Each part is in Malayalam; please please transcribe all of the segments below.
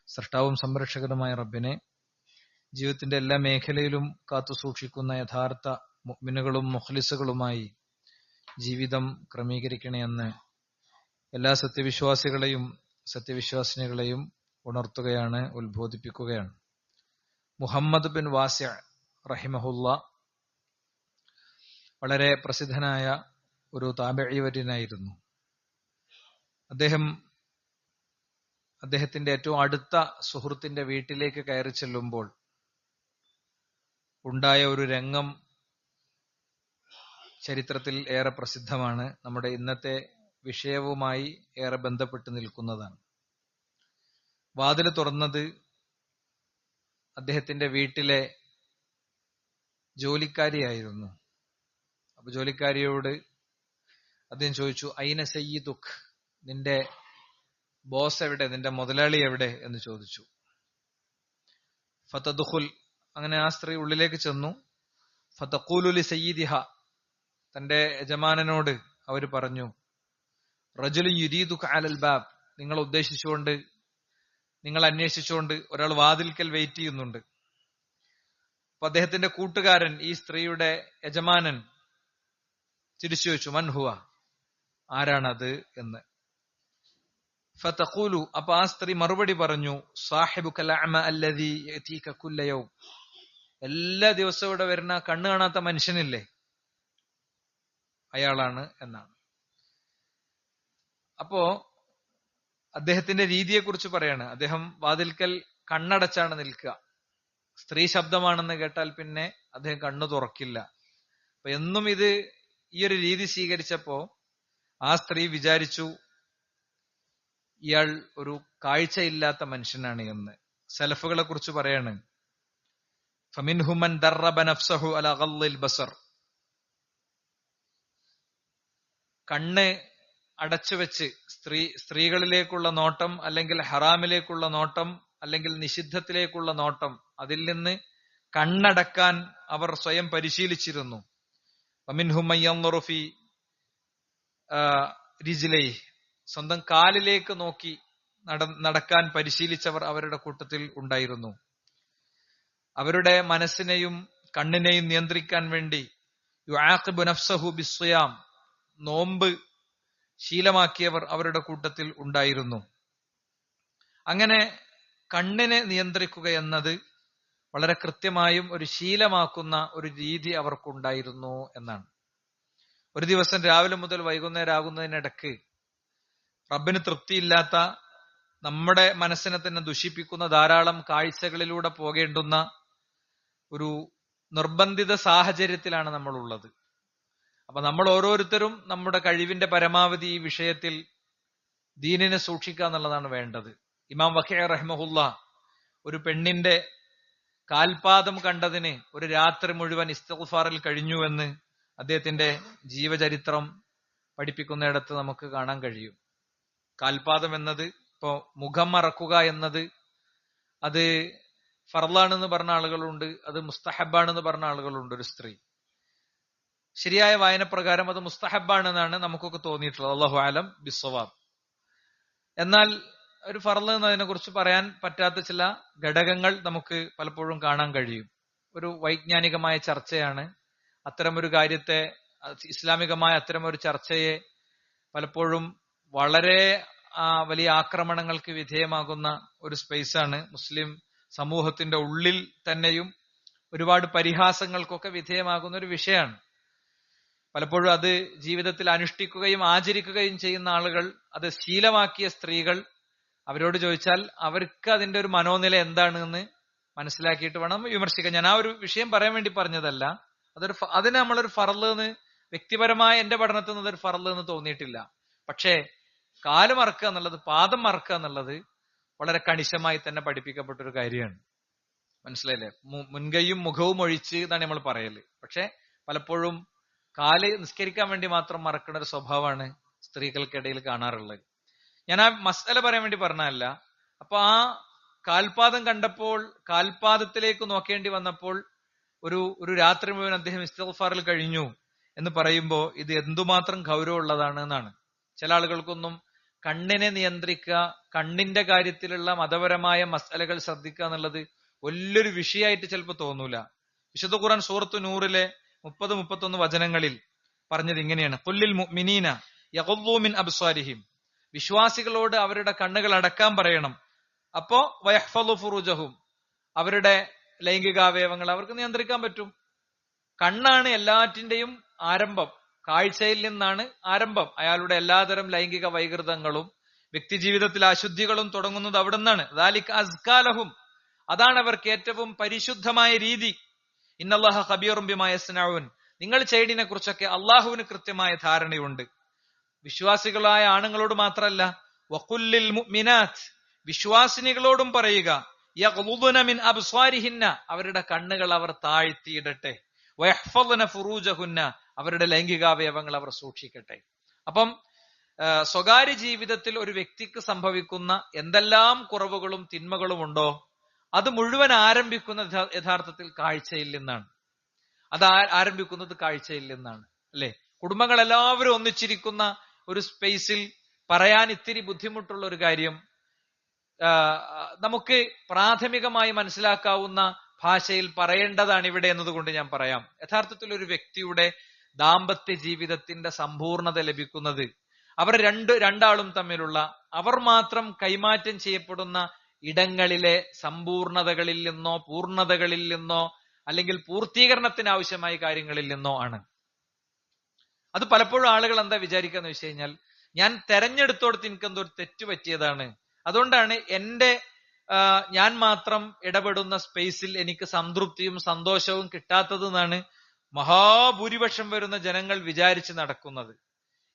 സൃഷ്ടാവും സംരക്ഷകനുമായ റബ്ബിനെ ജീവിതത്തിന്റെ എല്ലാ മേഖലയിലും കാത്തുസൂക്ഷിക്കുന്ന യഥാർത്ഥ മുഅ്മിനുകളും മുഖ്ലിസുകളുമായി ജീവിതം ക്രമീകരിക്കണമെന്ന് എല്ലാ സത്യവിശ്വാസികളെയും സത്യവിശ്വാസിനികളെയും ഉണർത്തുകയാണ്, ഉത്ബോധിപ്പിക്കുകയാണ്. മുഹമ്മദ് ബിൻ വാസിഅ റഹിമഹുല്ല വളരെ പ്രസിദ്ധനായ ഒരു താബിഈ വര്യനായിരുന്നു. അദ്ദേഹത്തിന്റെ ഏറ്റവും അടുത്ത സുഹൃത്തിന്റെ വീട്ടിലേക്ക് കയറി ചെല്ലുമ്പോൾ ഉണ്ടായ ഒരു രംഗം ചരിത്രത്തിൽ ഏറെ പ്രസിദ്ധമാണ്. നമ്മുടെ ഇന്നത്തെ വിഷയവുമായി ഏറെ ബന്ധപ്പെട്ട് നിൽക്കുന്നതാണ്. വാതിൽ തുറന്നത് അദ്ദേഹത്തിന്റെ വീട്ടിലെ ജോലിക്കാരിയായിരുന്നു. അപ്പൊ ജോലിക്കാരിയോട് അദ്ദേഹം ചോദിച്ചു, ഐന സയ്യിദുക്, നിന്റെ ബോസ് എവിടെ, നിന്റെ മുതലാളി എവിടെ എന്ന് ചോദിച്ചു. ഫതദ്ഖുൽ, അങ്ങനെ ആ സ്ത്രീ ഉള്ളിലേക്ക് ചെന്നു. ഫതഖൂലു ലി സയ്യിദിഹ, തന്റെ യജമാനനോട് അവർ പറഞ്ഞു, റജുലുൻ യുരീദുക അലൽ ബാബ്, നിങ്ങൾ അന്വേഷിച്ചുകൊണ്ട് ഒരാൾ വാതിൽക്കൽ വെയിറ്റ് ചെയ്യുന്നുണ്ട്. അപ്പൊ അദ്ദേഹത്തിന്റെ കൂട്ടുകാരൻ, ഈ സ്ത്രീയുടെ യജമാനൻ തിരിച്ചു ചോദിച്ചു, മൻ ഹുവ, ആരാണത് എന്ന്. ഫതഖൂലു, അപ്പൊ ആ സ്ത്രീ മറുപടി പറഞ്ഞു, സാഹിബുകൽ അഅമ അല്ലദീ യതീക കുല്ല യൗം, എല്ലാ ദിവസവും ഇവിടെ വരുന്ന കണ്ണു കാണാത്ത മനുഷ്യനില്ലേ, അയാളാണ് എന്നാണ്. അപ്പോ അദ്ദേഹത്തിന്റെ രീതിയെക്കുറിച്ച് പറയാണ്. അദ്ദേഹം വാതിൽക്കൽ കണ്ണടച്ചാണ് നിൽക്കുക. സ്ത്രീ ശബ്ദമാണെന്ന് കേട്ടാൽ പിന്നെ അദ്ദേഹം കണ്ണു തുറക്കില്ല. അപ്പൊ എന്നും ഈ ഒരു രീതി സ്വീകരിച്ചപ്പോ ആ സ്ത്രീ വിചാരിച്ചു ഇയാൾ ഒരു കാഴ്ചയില്ലാത്ത മനുഷ്യനാണ് എന്ന്. സലഫുകളെ കുറിച്ച് പറയാണ്, ഫമിൻഹും മൻ ദറബ നഫ്സഹു അലാ ഗള്ളിൽ ബസർ, കണ്ണ് അടച്ചുവെച്ച് സ്ത്രീകളിലേക്കുള്ള നോട്ടം, അല്ലെങ്കിൽ ഹറാമിലേക്കുള്ള നോട്ടം, അല്ലെങ്കിൽ നിഷിദ്ധത്തിലേക്കുള്ള നോട്ടം, അതിൽ നിന്ന് കണ്ണടക്കാൻ അവർ സ്വയം പരിശീലിച്ചിരുന്നു. വമിൻഹും മൻ യൻദുറു ഫീ റിജ്ലൈഹി, സ്വന്തം കാലിലേക്ക് നോക്കി നടക്കാൻ പരിശീലിച്ചവർ അവരുടെ കൂട്ടത്തിൽ ഉണ്ടായിരുന്നു. അവരുടെ മനസ്സിനെയും കണ്ണിനെയും നിയന്ത്രിക്കാൻ വേണ്ടി യുആഖിബു നഫ്സഹു ബിസ്സിയാം, നോമ്പ് ശീലമാക്കിയവർ അവരുടെ കൂട്ടത്തിൽ ഉണ്ടായിരുന്നു. അങ്ങനെ കണ്ണിനെ നിയന്ത്രിക്കുക എന്നത് വളരെ കൃത്യമായും ഒരു ശീലമാക്കുന്ന ഒരു രീതി അവർക്കുണ്ടായിരുന്നു എന്നാണ്. ഒരു ദിവസം രാവിലെ മുതൽ വൈകുന്നേരം ആകുന്നതിനിടക്ക് റബ്ബിന് തൃപ്തിയില്ലാത്ത, നമ്മുടെ മനസ്സിനെ തന്നെ ദുഷിപ്പിക്കുന്ന ധാരാളം കാഴ്ചകളിലൂടെ പോകേണ്ടുന്ന ഒരു നിർബന്ധിത സാഹചര്യത്തിലാണ് നമ്മൾ ഉള്ളത്. അപ്പൊ നമ്മൾ ഓരോരുത്തരും നമ്മുടെ കഴിവിന്റെ പരമാവധി ഈ വിഷയത്തിൽ ദീനിനെ സൂക്ഷിക്കുക എന്നുള്ളതാണ് വേണ്ടത്. ഇമാം വഖീഅ റഹിമഹുല്ല ഒരു പെണ്ണിന്റെ കാൽപാദം കണ്ടതിന് ഒരു രാത്രി മുഴുവൻ ഇസ്തിഗ്ഫാറിൽ കഴിഞ്ഞുവെന്ന് അദ്ദേഹത്തിന്റെ ജീവചരിത്രം പഠിപ്പിക്കുന്നിടത്ത് നമുക്ക് കാണാൻ കഴിയും. കാൽപാദം എന്നത്, ഇപ്പോ മുഖം മറക്കുക എന്നത്, അത് ഫർളാണെന്ന് പറഞ്ഞ ആളുകളുണ്ട്, അത് മുസ്തഹബാണെന്ന് പറഞ്ഞ ആളുകളുണ്ട്. ഒരു സ്ത്രീ ശരിയായ വായനപ്രകാരം അത് മുസ്തഹബാണെന്നാണ് നമുക്കൊക്കെ തോന്നിയിട്ടുള്ളത്, അല്ലാഹു അലം ബിസ്സവാബ്. എന്നാൽ ഒരു ഫർള് എന്നതിനെ കുറിച്ച് പറയാൻ പറ്റാത്ത ചില ഘടകങ്ങൾ നമുക്ക് പലപ്പോഴും കാണാൻ കഴിയും. ഒരു വൈജ്ഞാനികമായ ചർച്ചയാണ് അത്തരമൊരു കാര്യത്തെ, ഇസ്ലാമികമായ അത്തരമൊരു ചർച്ചയെ പലപ്പോഴും വളരെ വലിയ ആക്രമണങ്ങൾക്ക് വിധേയമാകുന്ന ഒരു സ്പേസാണ്. മുസ്ലിം സമൂഹത്തിന്റെ ഉള്ളിൽ തന്നെയും ഒരുപാട് പരിഹാസങ്ങൾക്കൊക്കെ വിധേയമാകുന്ന ഒരു വിഷയമാണ്. പലപ്പോഴും അത് ജീവിതത്തിൽ അനുഷ്ഠിക്കുകയും ആചരിക്കുകയും ചെയ്യുന്ന ആളുകൾ, അത് ശീലമാക്കിയ സ്ത്രീകൾ, അവരോട് ചോദിച്ചാൽ അവർക്ക് അതിന്റെ ഒരു മനോനില എന്താണ് എന്ന് മനസ്സിലാക്കിയിട്ട് വേണം വിമർശിക്കാൻ. ഞാൻ ആ ഒരു വിഷയം പറയാൻ വേണ്ടി പറഞ്ഞതല്ല. അതിന് നമ്മളൊരു ഫർള് എന്ന് വ്യക്തിപരമായ എന്റെ പഠനത്തിൽ നിന്ന് അതൊരു ഫർള് എന്ന് തോന്നിയിട്ടില്ല. പക്ഷേ കാല് മറക്കുക എന്നുള്ളത്, പാദം മറക്കുക എന്നുള്ളത് വളരെ കണിശമായി തന്നെ പഠിപ്പിക്കപ്പെട്ട ഒരു കാര്യമാണ്. മനസ്സിലായില്ലേ? മുൻകൈയും മുഖവും ഒഴിച്ച് എന്നാണ് നമ്മൾ പറയല്. പക്ഷെ പലപ്പോഴും കാല് നിസ്കരിക്കാൻ വേണ്ടി മാത്രം മറക്കുന്ന ഒരു സ്വഭാവമാണ് സ്ത്രീകൾക്കിടയിൽ കാണാറുള്ളത്. ഞാൻ ആ മസ്അല പറയാൻ വേണ്ടി പറഞ്ഞതല്ല. അപ്പൊ ആ കാൽപാദം കണ്ടപ്പോൾ, കാൽപാദത്തിലേക്ക് നോക്കേണ്ടി വന്നപ്പോൾ ഒരു രാത്രി മുഴുവൻ അദ്ദേഹം ഇസ്തിഗ്ഫാറിൽ കഴിഞ്ഞു എന്ന് പറയുമ്പോൾ ഇത് എന്തുമാത്രം ഗൗരവമുള്ളതാണ് എന്നാണ്. ചില ആളുകൾക്കൊന്നും കണ്ണിനെ നിയന്ത്രിക്കുക, കണ്ണിന്റെ കാര്യത്തിലുള്ള മതപരമായ മസലകൾ ശ്രദ്ധിക്കുക എന്നുള്ളത് വലിയൊരു വിഷയമായിട്ട് ചിലപ്പോൾ തോന്നൂല. വിശുദ്ധ ഖുർആൻ സൂറത്തു നൂറിലെ 30-31 വചനങ്ങളിൽ പറഞ്ഞത് ഇങ്ങനെയാണ്: ഖുല്ലിൽ മുഅ്മിനീന യഗ്ളൂ മിൻ അബ്സാരിഹിം, വിശ്വാസികളോട് അവരുടെ കണ്ണുകൾ അടക്കാൻ പറയണം. അപ്പോ വയഹ്ഫളു ഫുറൂജഹും, അവരുടെ ലൈംഗികാവയവങ്ങൾ അവർക്ക് നിയന്ത്രിക്കാൻ പറ്റും. കണ്ണാണ് എല്ലാറ്റിന്റെയും ആരംഭം, കാഴ്ചയിൽ നിന്നാണ് ആരംഭം. അയാളുടെ എല്ലാതരം ലൈംഗിക വൈകൃതങ്ങളും വ്യക്തിജീവിതത്തിലെ അശുദ്ധികളും തുടങ്ങുന്നത് അവിടെ നിന്നാണ്. ദാലിക അസ്കാ ലഹും, അതാണ് അവർക്ക് ഏറ്റവും പരിശുദ്ധമായ രീതി. ഇന്നല്ലാഹ ഖബീറും ബിമാ യസ്നഊൻ, നിങ്ങൾ ചെയ്തതിനെ കുറിച്ചൊക്കെ അള്ളാഹുവിന് കൃത്യമായ ധാരണയുണ്ട്. വിശ്വാസികളായ ആണുങ്ങളോട് മാത്രമല്ല, വഖുല്ലിൽ മുഅ്മിനാത്ത്, വിശ്വാസിനികളോടും പറയുക, യഗ്ളുദ്ന മിൻ അബ്സ്വാരിഹിന്ന, അവരുടെ കണ്ണുകൾ അവർ താഴ്ത്തിയിടട്ടെ, വയഹ്ഫദ്ന ഫുറൂജഹുന്ന, അവരുടെ ലൈംഗികാവയവങ്ങൾ അവർ സൂക്ഷിക്കട്ടെ. അപ്പം സ്വകാര്യ ജീവിതത്തിൽ ഒരു വ്യക്തിക്ക് സംഭവിക്കുന്ന എന്തെല്ലാം കുറവുകളും തിന്മകളും ഉണ്ടോ അത് മുഴുവൻ ആരംഭിക്കുന്നത് യഥാർത്ഥത്തിൽ കാഴ്ചയിൽ നിന്നാണ്. അത് ആരംഭിക്കുന്നത് കാഴ്ചയിൽ നിന്നാണ്, അല്ലെ? കുടുംബങ്ങൾ എല്ലാവരും ഒന്നിച്ചിരിക്കുന്ന ഒരു സ്പേസിൽ പറയാൻ ഇത്തിരി ബുദ്ധിമുട്ടുള്ള ഒരു കാര്യം നമുക്ക് പ്രാഥമികമായി മനസ്സിലാക്കാവുന്ന ഭാഷയിൽ പറയേണ്ടതാണ് ഇവിടെ എന്നതുകൊണ്ട് ഞാൻ പറയാം. യഥാർത്ഥത്തിൽ ഒരു വ്യക്തിയുടെ ദാമ്പത്യ ജീവിതത്തിന്റെ സമ്പൂർണത ലഭിക്കുന്നത് അവർ രണ്ടാളും തമ്മിലുള്ള, അവർ മാത്രം കൈമാറ്റം ചെയ്യപ്പെടുന്ന ഇടങ്ങളിലെ സമ്പൂർണതകളിൽ നിന്നോ പൂർണ്ണതകളിൽ നിന്നോ അല്ലെങ്കിൽ പൂർത്തീകരണത്തിന് ആവശ്യമായ കാര്യങ്ങളിൽ നിന്നോ ആണ്. അത് പലപ്പോഴും ആളുകൾ എന്താ വിചാരിക്കാന്ന് വെച്ച് കഴിഞ്ഞാൽ, ഞാൻ തെരഞ്ഞെടുത്തോടത്ത് എനിക്കെന്തോ ഒരു തെറ്റ് പറ്റിയതാണ്, അതുകൊണ്ടാണ് ഞാൻ മാത്രം ഇടപെടുന്ന സ്പേസിൽ എനിക്ക് സംതൃപ്തിയും സന്തോഷവും കിട്ടാത്തതെന്നാണ് മഹാഭൂരിപക്ഷം വരുന്ന ജനങ്ങൾ വിചാരിച്ച് നടക്കുന്നത്.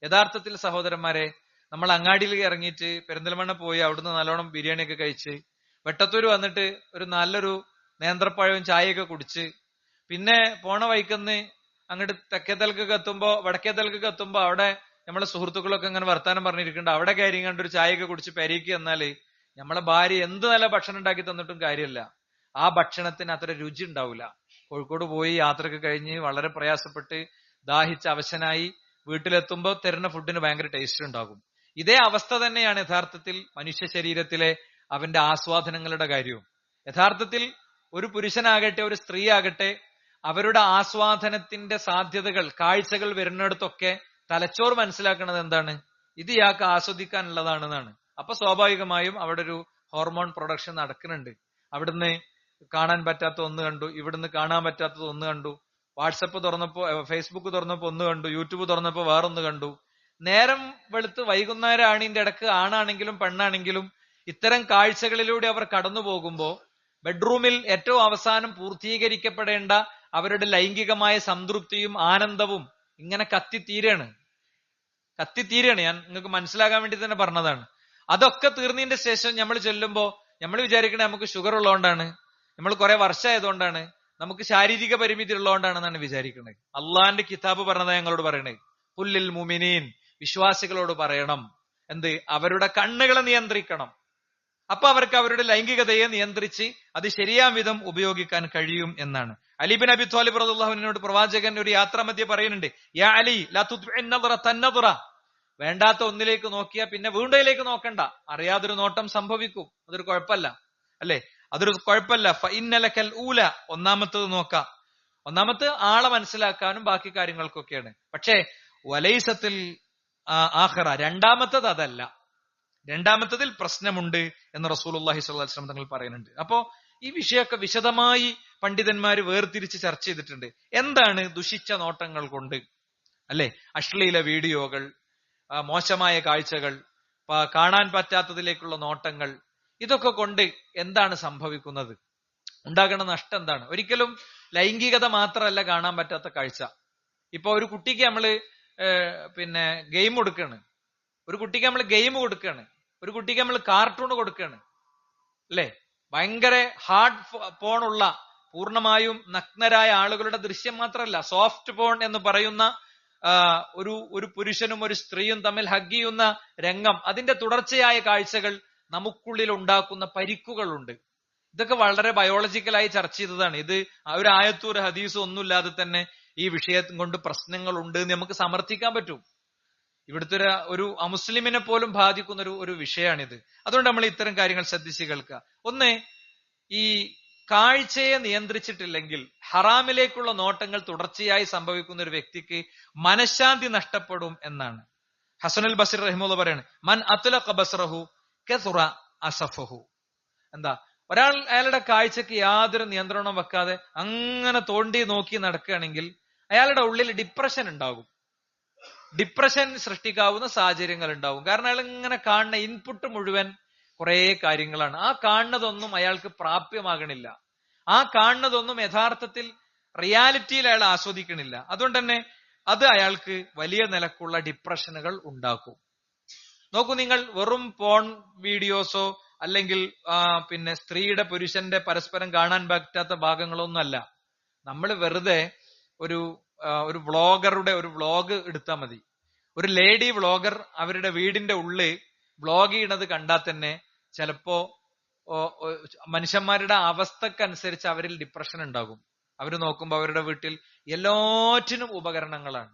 യഥാർത്ഥത്തിൽ സഹോദരന്മാരെ, നമ്മൾ അങ്ങാടിയിൽ ഇറങ്ങിയിട്ട് പെരിന്തൽമണ്ണ പോയി അവിടുന്ന് നല്ലോണം ബിരിയാണിയൊക്കെ കഴിച്ച് വെട്ടത്തൂര് വന്നിട്ട് ഒരു നല്ലൊരു നേന്ത്രപ്പഴവും ചായയൊക്കെ കുടിച്ച് പിന്നെ പോണ വൈക്കന്ന് അങ്ങോട്ട് തെക്കേതൽക്കൊക്കെ എത്തുമ്പോ വടക്കേതൽക്കൊക്കെ എത്തുമ്പോ അവിടെ നമ്മളെ സുഹൃത്തുക്കളൊക്കെ ഇങ്ങനെ വർത്താനം പറഞ്ഞിരിക്കുന്നുണ്ട്. അവിടെ കയറി കണ്ട് ഒരു ചായയൊക്കെ കുടിച്ച് പെരേക്ക് എന്നാല് നമ്മളെ ഭാര്യ എന്ത് നല്ല ഭക്ഷണം ഉണ്ടാക്കി തന്നിട്ടും കാര്യമില്ല, ആ ഭക്ഷണത്തിന് അത്ര രുചി ഉണ്ടാവില്ല. കോഴിക്കോട് പോയി യാത്രയൊക്കെ കഴിഞ്ഞ് വളരെ പ്രയാസപ്പെട്ട് ദാഹിച്ച് അവശനായി വീട്ടിലെത്തുമ്പോൾ തരുന്ന ഫുഡിന് ഭയങ്കര ടേസ്റ്റ് ഉണ്ടാകും. ഇതേ അവസ്ഥ തന്നെയാണ് യഥാർത്ഥത്തിൽ മനുഷ്യ ശരീരത്തിലെ അവന്റെ ആസ്വാദനങ്ങളുടെ കാര്യവും. യഥാർത്ഥത്തിൽ ഒരു പുരുഷനാകട്ടെ ഒരു സ്ത്രീ ആകട്ടെ, അവരുടെ ആസ്വാദനത്തിന്റെ സാധ്യതകൾ, കാഴ്ചകൾ വരുന്നിടത്തൊക്കെ തലച്ചോറ് മനസ്സിലാക്കുന്നത് എന്താണ്? ഇത് ഇയാൾക്ക് ആസ്വദിക്കാനുള്ളതാണെന്നാണ്. അപ്പൊ സ്വാഭാവികമായും അവിടെ ഒരു ഹോർമോൺ പ്രൊഡക്ഷൻ നടക്കുന്നുണ്ട്. അവിടുന്ന് കാണാൻ പറ്റാത്ത ഒന്ന് കണ്ടു, ഇവിടുന്ന് കാണാൻ പറ്റാത്തത് ഒന്ന് കണ്ടു, വാട്സപ്പ് തുറന്നപ്പോ, ഫേസ്ബുക്ക് തുറന്നപ്പോ ഒന്ന് കണ്ടു, യൂട്യൂബ് തുറന്നപ്പോ വേറൊന്ന് കണ്ടു. നേരം വെളുത്ത് വൈകുന്നേരം ആണിന്റെ ഇടക്ക് ആണാണെങ്കിലും പെണ്ണാണെങ്കിലും ഇത്തരം കാഴ്ചകളിലൂടെ അവർ കടന്നു പോകുമ്പോ ബെഡ്റൂമിൽ ഏറ്റവും അവസാനം പൂർത്തീകരിക്കപ്പെടേണ്ട അവരുടെ ലൈംഗികമായ സംതൃപ്തിയും ആനന്ദവും ഇങ്ങനെ കത്തിത്തീരാണ്. ഞാൻ നിങ്ങൾക്ക് മനസ്സിലാകാൻ വേണ്ടി തന്നെ പറഞ്ഞതാണ്. അതൊക്കെ തീർന്നതിന്റെ ശേഷം നമ്മൾ ചെല്ലുമ്പോ നമ്മൾ വിചാരിക്കണേ നമുക്ക് ഷുഗർ ഉള്ളതുകൊണ്ടാണ്, നമ്മൾ കുറെ വർഷമായതുകൊണ്ടാണ്, നമുക്ക് ശാരീരിക പരിമിതി ഉള്ളതുകൊണ്ടാണെന്നാണ് വിചാരിക്കുന്നത്. അള്ളാന്റെ കിതാബ് പറഞ്ഞതാ ഞങ്ങളോട് പറയണേ, ഖുല്ലിൽ മുഅ്മിനീൻ, വിശ്വാസികളോട് പറയണം എന്ത്? അവരുടെ കണ്ണുകളെ നിയന്ത്രിക്കണം. അപ്പൊ അവർക്ക് അവരുടെ ലൈംഗികതയെ നിയന്ത്രിച്ച് അത് ശരിയാം വിധം ഉപയോഗിക്കാൻ കഴിയും എന്നാണ്. അലി ബിൻ അബി ത്വാലിബ് റളിയല്ലാഹു അൻഹുവിനോട് പ്രവാചകൻ ഒരു യാത്രാമധ്യേ പറയുന്നുണ്ട്, യാ അലി ലാ തുത്ബിഇൻ നദ്റ തന്നദ്റ, വേണ്ടാത്ത ഒന്നിലേക്ക് നോക്കിയാൽ പിന്നെ വീണ്ടയിലേക്ക് നോക്കണ്ട, അറിയാതൊരു നോട്ടം സംഭവിക്കും, അതൊരു കുഴപ്പമല്ല, അല്ലെ? അതൊരു കുഴപ്പമല്ല. ഫഇന്നലകൽ ഊല, ഒന്നാമത്തത് നോക്കാം. ഒന്നാമത്തെ ആളെ മനസ്സിലാക്കാനും ബാക്കി കാര്യങ്ങൾക്കൊക്കെയാണ്. പക്ഷേ വലൈസത്തിൽ ആഖിറ, രണ്ടാമത്തത് അതല്ല, രണ്ടാമത്തതിൽ പ്രശ്നമുണ്ട് എന്ന് റസൂലുള്ളാഹി സ്വല്ലല്ലാഹു അലൈഹി വസല്ലം തങ്ങൾ പറയുന്നുണ്ട്. അപ്പോ ഈ വിഷയമൊക്കെ വിശദമായി പണ്ഡിതന്മാര് വേർതിരിച്ച് ചർച്ച ചെയ്തിട്ടുണ്ട്. എന്താണ് ദുഷിച്ച നോട്ടങ്ങൾ കൊണ്ട്, അല്ലെ? അശ്ലീല വീഡിയോകൾ, മോശമായ കാഴ്ചകൾ, കാണാൻ പറ്റാത്തതിലേക്കുള്ള നോട്ടങ്ങൾ, ഇതൊക്കെ കൊണ്ട് എന്താണ് സംഭവിക്കുന്നത്? ഉണ്ടാകുന്ന നഷ്ടം എന്താണ്? ഒരിക്കലും ലൈംഗികത മാത്രമല്ല കാണാൻ പറ്റാത്ത കാഴ്ച. ഇപ്പൊ ഒരു കുട്ടിക്ക് നമ്മള് ഗെയിം കൊടുക്കാണ്, ഒരു കുട്ടിക്ക് നമ്മൾ ഗെയിം കൊടുക്കാണ്, ഒരു കുട്ടിക്ക് നമ്മൾ കാർട്ടൂൺ കൊടുക്കാണ്, അല്ലെ? ഭയങ്കര ഹാർഡ് പോണുള്ള, പൂർണ്ണമായും നഗ്നരായ ആളുകളുടെ ദൃശ്യം മാത്രമല്ല, സോഫ്റ്റ് പോൺ എന്ന് പറയുന്ന ഒരു പുരുഷനും ഒരു സ്ത്രീയും തമ്മിൽ ഹഗ് ചെയ്യുന്ന രംഗം, അതിന്റെ തുടർച്ചയായ കാഴ്ചകൾ നമുക്കുള്ളിൽ ഉണ്ടാക്കുന്ന പരിക്കുകളുണ്ട്. ഇതൊക്കെ വളരെ ബയോളജിക്കലായി ചർച്ച ചെയ്തതാണ്. ഇത് ഒരു ആയത്തും ഒരു ഹദീസും ഒന്നുമില്ലാതെ തന്നെ ഈ വിഷയത്തെ കൊണ്ട് പ്രശ്നങ്ങൾ ഉണ്ട് എന്ന് നമുക്ക് സമർത്ഥിക്കാൻ പറ്റും. ഇവിടുത്തെ ഒരു അമുസ്ലിമിനെ പോലും ബാധിക്കുന്ന ഒരു വിഷയമാണിത്. അതുകൊണ്ട് നമ്മൾ ഇത്തരം കാര്യങ്ങൾ ശ്രദ്ധിച്ച് കേൾക്കുക. ഒന്ന്, ഈ കാഴ്ചയെ നിയന്ത്രിച്ചിട്ടില്ലെങ്കിൽ ഹറാമിലേക്കുള്ള നോട്ടങ്ങൾ തുടർച്ചയായി സംഭവിക്കുന്ന ഒരു വ്യക്തിക്ക് മനഃശാന്തി നഷ്ടപ്പെടും എന്നാണ്. ഹസനുൽ ബസ്രി റഹിമുള്ള പറയാണ്, മൻ അത്ലഖ ബസ്റഹു കസുറ അസഫഹു. എന്താ, ഒരാൾ അയാളുടെ കാഴ്ചക്ക് യാതൊരു നിയന്ത്രണവും വെക്കാതെ അങ്ങനെ തോണ്ടി നോക്കി നടക്കുകയാണെങ്കിൽ അയാളുടെ ഉള്ളിൽ ഡിപ്രഷൻ ഉണ്ടാകും. ഡിപ്രഷൻ സൃഷ്ടിക്കാവുന്ന സാഹചര്യങ്ങൾ ഉണ്ടാവും. കാരണം അയാൾ ഇങ്ങനെ കാണുന്ന ഇൻപുട്ട് മുഴുവൻ കുറെ കാര്യങ്ങളാണ്. ആ കാണുന്നതൊന്നും അയാൾക്ക് പ്രാപ്യമാകണില്ല. ആ കാണുന്നതൊന്നും യഥാർത്ഥത്തിൽ റിയാലിറ്റിയിൽ അയാൾ ആസ്വദിക്കണില്ല. അതുകൊണ്ട് തന്നെ അത് അയാൾക്ക് വലിയ നിലക്കുള്ള ഡിപ്രഷനുകൾ ഉണ്ടാക്കും. നോക്കൂ, നിങ്ങൾ വെറും പോൺ വീഡിയോസോ അല്ലെങ്കിൽ പിന്നെ സ്ത്രീയുടെ പുരുഷന്റെ പരസ്പരം കാണാൻ പറ്റാത്ത ഭാഗങ്ങളൊന്നും അല്ല. നമ്മൾ വെറുതെ ഒരു വ്ളോഗറുടെ ഒരു വ്ളോഗ് എടുത്താൽ മതി. ഒരു ലേഡി വ്ളോഗർ അവരുടെ വീടിന്റെ ഉള്ളിൽ വ്ളോഗ് ചെയ്യണത് കണ്ടാൽ തന്നെ ചിലപ്പോ മനുഷ്യന്മാരുടെ അവസ്ഥക്കനുസരിച്ച് അവരിൽ ഡിപ്രഷൻ ഉണ്ടാകും. അവർ നോക്കുമ്പോൾ അവരുടെ വീട്ടിൽ എല്ലാറ്റിനും ഉപകരണങ്ങളാണ്.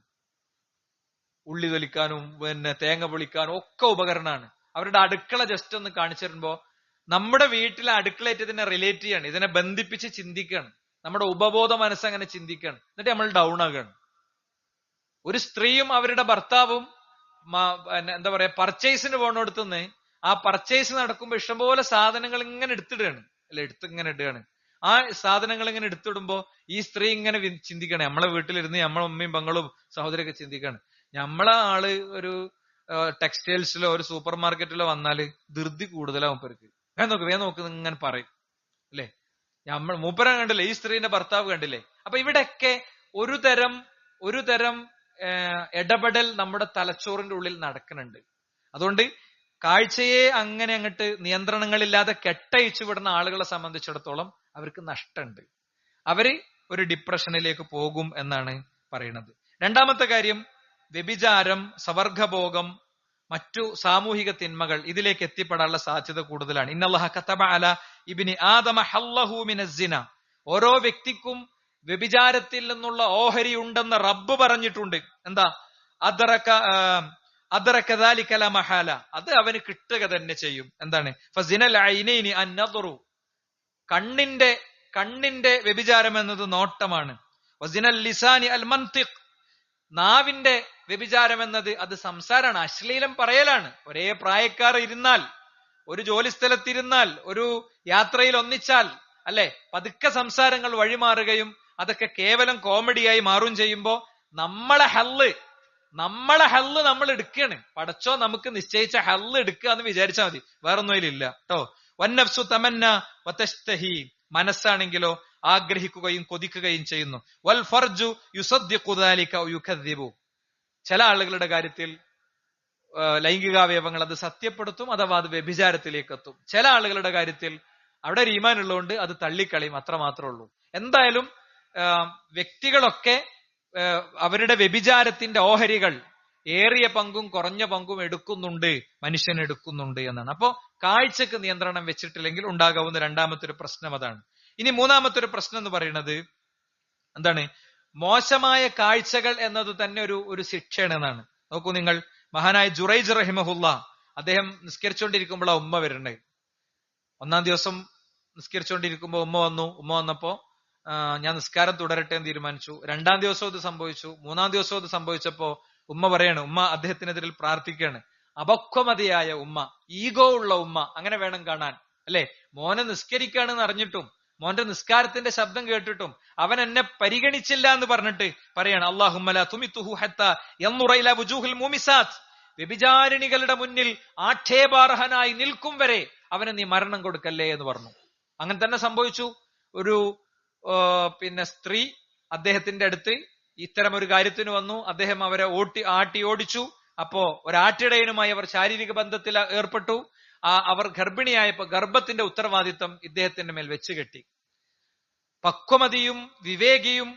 ഉള്ളി തൊലിക്കാനും പിന്നെ തേങ്ങ പൊളിക്കാനും ഒക്കെ ഉപകരണമാണ്. അവരുടെ അടുക്കള ജസ്റ്റ് ഒന്ന് കാണിച്ചു തരുമ്പോ നമ്മുടെ വീട്ടിലെ അടുക്കളയായിട്ട് ഇതിനെ റിലേറ്റ് ചെയ്യാണ്, ഇതിനെ ബന്ധിപ്പിച്ച് ചിന്തിക്കുകയാണ്. നമ്മുടെ ഉപബോധ മനസ്സങ്ങനെ ചിന്തിക്കുകയാണ്. എന്നിട്ട് നമ്മൾ ഡൗൺ ആകുകയാണ്. ഒരു സ്ത്രീയും അവരുടെ ഭർത്താവും എന്താ പറയാ പർച്ചേസിന് പോകണോടത്തുനിന്ന് ആ പർച്ചേസ് നടക്കുമ്പോൾ ഇഷ്ടംപോലെ സാധനങ്ങൾ ഇങ്ങനെ എടുത്തിടുകയാണ്, അല്ലെ, ഇങ്ങനെ ഇടുകയാണ്. ആ സാധനങ്ങൾ ഇങ്ങനെ എടുത്തിടുമ്പോ ഈ സ്ത്രീ ഇങ്ങനെ ചിന്തിക്കണേ, നമ്മളെ വീട്ടിലിരുന്ന് നമ്മളെ ഉമ്മയും പെങ്ങളും സഹോദരിയൊക്കെ ചിന്തിക്കാണ്, നമ്മളെ ആള് ഒരു ടെക്സ്റ്റൈൽസിലോ ഒരു സൂപ്പർ മാർക്കറ്റിലോ വന്നാല് ധൃതി കൂടുതലാവും പേർക്ക്. വേഗം നോക്ക് ഇങ്ങനെ പറയും, അല്ലെ. നമ്മൾ മൂപ്പരം കണ്ടില്ലേ, ഈ സ്ത്രീന്റെ ഭർത്താവ് കണ്ടില്ലേ. അപ്പൊ ഇവിടെയൊക്കെ ഒരു തരം ഇടപെടൽ നമ്മുടെ തലച്ചോറിന്റെ ഉള്ളിൽ നടക്കുന്നുണ്ട്. അതുകൊണ്ട് കാഴ്ചയെ അങ്ങനെ അങ്ങോട്ട് നിയന്ത്രണങ്ങളില്ലാതെ കെട്ടയച്ചു വിടുന്ന ആളുകളെ സംബന്ധിച്ചിടത്തോളം അവർക്ക് നഷ്ടമുണ്ട്. അവര് ഒരു ഡിപ്രഷനിലേക്ക് പോകും എന്നാണ് പറയുന്നത്. രണ്ടാമത്തെ കാര്യം, വ്യഭിചാരം, സവർഗഭോഗം, മറ്റു സാമൂഹിക തിന്മകൾ, ഇതിലേക്ക് എത്തിപ്പെടാനുള്ള സാധ്യത കൂടുതലാണ്. ഇന്നല്ലാഹ കതബ അലാ ഇബ്നി ആദമ ഹല്ലഹു മിനസ്സിന. ഓരോ വ്യക്തിക്കും വ്യഭിചാരത്തിൽ നിന്നുള്ള ഓഹരി ഉണ്ടെന്ന് റബ്ബ് പറഞ്ഞിട്ടുണ്ട്. എന്താ, മഹാല, അത് അവന് കിട്ടുക തന്നെ ചെയ്യും. എന്താണ്, ഫസിനൽ ഐനൈനി അന്നദറു, കണ്ണിന്റെ വ്യഭിചാരം എന്നത് നോട്ടമാണ്. വസിനൽ ലിസാനി അൽ മൻതിഖ്, നാവിന്റെ വ്യഭിചാരം എന്നത് അത് സംസാരമാണ്, അശ്ലീലം പറയലാണ്. ഒരേ പ്രായക്കാർ ഇരുന്നാൽ, ഒരു ജോലി സ്ഥലത്തിരുന്നാൽ, ഒരു യാത്രയിൽ ഒന്നിച്ചാൽ, അല്ലെ, പതുക്കെ സംസാരങ്ങൾ വഴിമാറുകയും അതൊക്കെ കേവലം കോമഡിയായി മാറും ചെയ്യുമ്പോ നമ്മളെ ഹല്ല് നമ്മൾ എടുക്കുകയാണ്. പടച്ചോ നമുക്ക് നിശ്ചയിച്ച ഹല്ല് എടുക്കുക എന്ന് വിചാരിച്ചാൽ മതി, വേറൊന്നും ഇല്ല കേട്ടോ. വന്നഫ്സു തമന്ന വതസ്തഹി, മനസ്സാണെങ്കിലോ ആഗ്രഹിക്കുകയും കൊതിക്കുകയും ചെയ്യുന്നു. വൽ ഫർജു യുസദ്ദിഖു ദാലിക ഔ യുകദ്ദിബു, ചില ആളുകളുടെ കാര്യത്തിൽ ലൈംഗികാവയവങ്ങൾ അത് സത്യപ്പെടുത്തും അഥവാ അത് വ്യഭിചാരത്തിലേക്ക് എത്തും. ചില ആളുകളുടെ കാര്യത്തിൽ അവിടെ ഒരു ഈമാൻ ഉള്ളതുകൊണ്ട് അത് തള്ളിക്കളയും, അത്ര മാത്രമേ ഉള്ളൂ. എന്തായാലും വ്യക്തികളൊക്കെ അവരുടെ വ്യഭിചാരത്തിന്റെ ഓഹരികൾ ഏറിയ പങ്കും കുറഞ്ഞ പങ്കും മനുഷ്യൻ എടുക്കുന്നുണ്ട് എന്നാണ്. അപ്പോ കാഴ്ചക്ക് നിയന്ത്രണം വെച്ചിട്ടില്ലെങ്കിൽ ഉണ്ടാകാവുന്ന രണ്ടാമത്തെ ഒരു പ്രശ്നം അതാണ്. ഇനി മൂന്നാമത്തെ ഒരു പ്രശ്നം എന്ന് പറയുന്നത് എന്താണ്, മോശമായ കാഴ്ചകൾ എന്നത് തന്നെ ഒരു ശിക്ഷയാണ് എന്നാണ്. നോക്കൂ നിങ്ങൾ, മഹാനായ ജുറൈജ് റഹിമഹുല്ല, അദ്ദേഹം നിസ്കരിച്ചുകൊണ്ടിരിക്കുമ്പോഴാണ് ഉമ്മ വരണ്ടേ. ഒന്നാം ദിവസം നിസ്കരിച്ചുകൊണ്ടിരിക്കുമ്പോ ഉമ്മ വന്നപ്പോ ഞാൻ നിസ്കാരം തുടരട്ടെ എന്ന് തീരുമാനിച്ചു. രണ്ടാം ദിവസവും ഇത് സംഭവിച്ചു. മൂന്നാം ദിവസവും ഇത് സംഭവിച്ചപ്പോ ഉമ്മ പറയാണ്, ഉമ്മ അദ്ദേഹത്തിനെതിരിൽ പ്രാർത്ഥിക്കുകയാണ്. അപക്വമതിയായ ഉമ്മ, ഈഗോ ഉള്ള ഉമ്മ, അങ്ങനെ വേണം കാണാൻ, അല്ലെ. മോനെ നിസ്കരിക്കുകയാണെന്ന് അറിഞ്ഞിട്ടും മോന്റെ നിസ്കാരത്തിന്റെ ശബ്ദം കേട്ടിട്ടും അവൻ എന്നെ പരിഗണിച്ചില്ല എന്ന് പറഞ്ഞിട്ട് പറയാണ്, അല്ലാഹുമ്മ ലാ തുമിതുഹു ഹത്താ യൻദുറ ഇലാ വുജൂഹിൽ മുമിസാത്ത്, വ്യഭിചാരിണികളുടെ മുന്നിൽ ആക്ഷേപാർഹനായി നിൽക്കും വരെ അവന് നീ മരണം കൊടുക്കല്ലേ എന്ന് പറഞ്ഞു. അങ്ങനെ തന്നെ സംഭവിച്ചു. ഒരു സ്ത്രീ അദ്ദേഹത്തിന്റെ അടുത്ത് ഇത്തരം ഒരു കാര്യത്തിന് വന്നു. അദ്ദേഹം അവരെ ആട്ടി ഓടിച്ചു. അപ്പോ ഒരാട്ടിടയനുമായി അവർ ശാരീരിക ബന്ധത്തിൽ ഏർപ്പെട്ടു. അവർ ഗർഭിണിയായപ്പോ ഗർഭത്തിന്റെ ഉത്തരവാദിത്തം ഇദ്ദേഹത്തിന്റെ മേൽ വെച്ച് കെട്ടി. പക്വമതിയും വിവേകിയും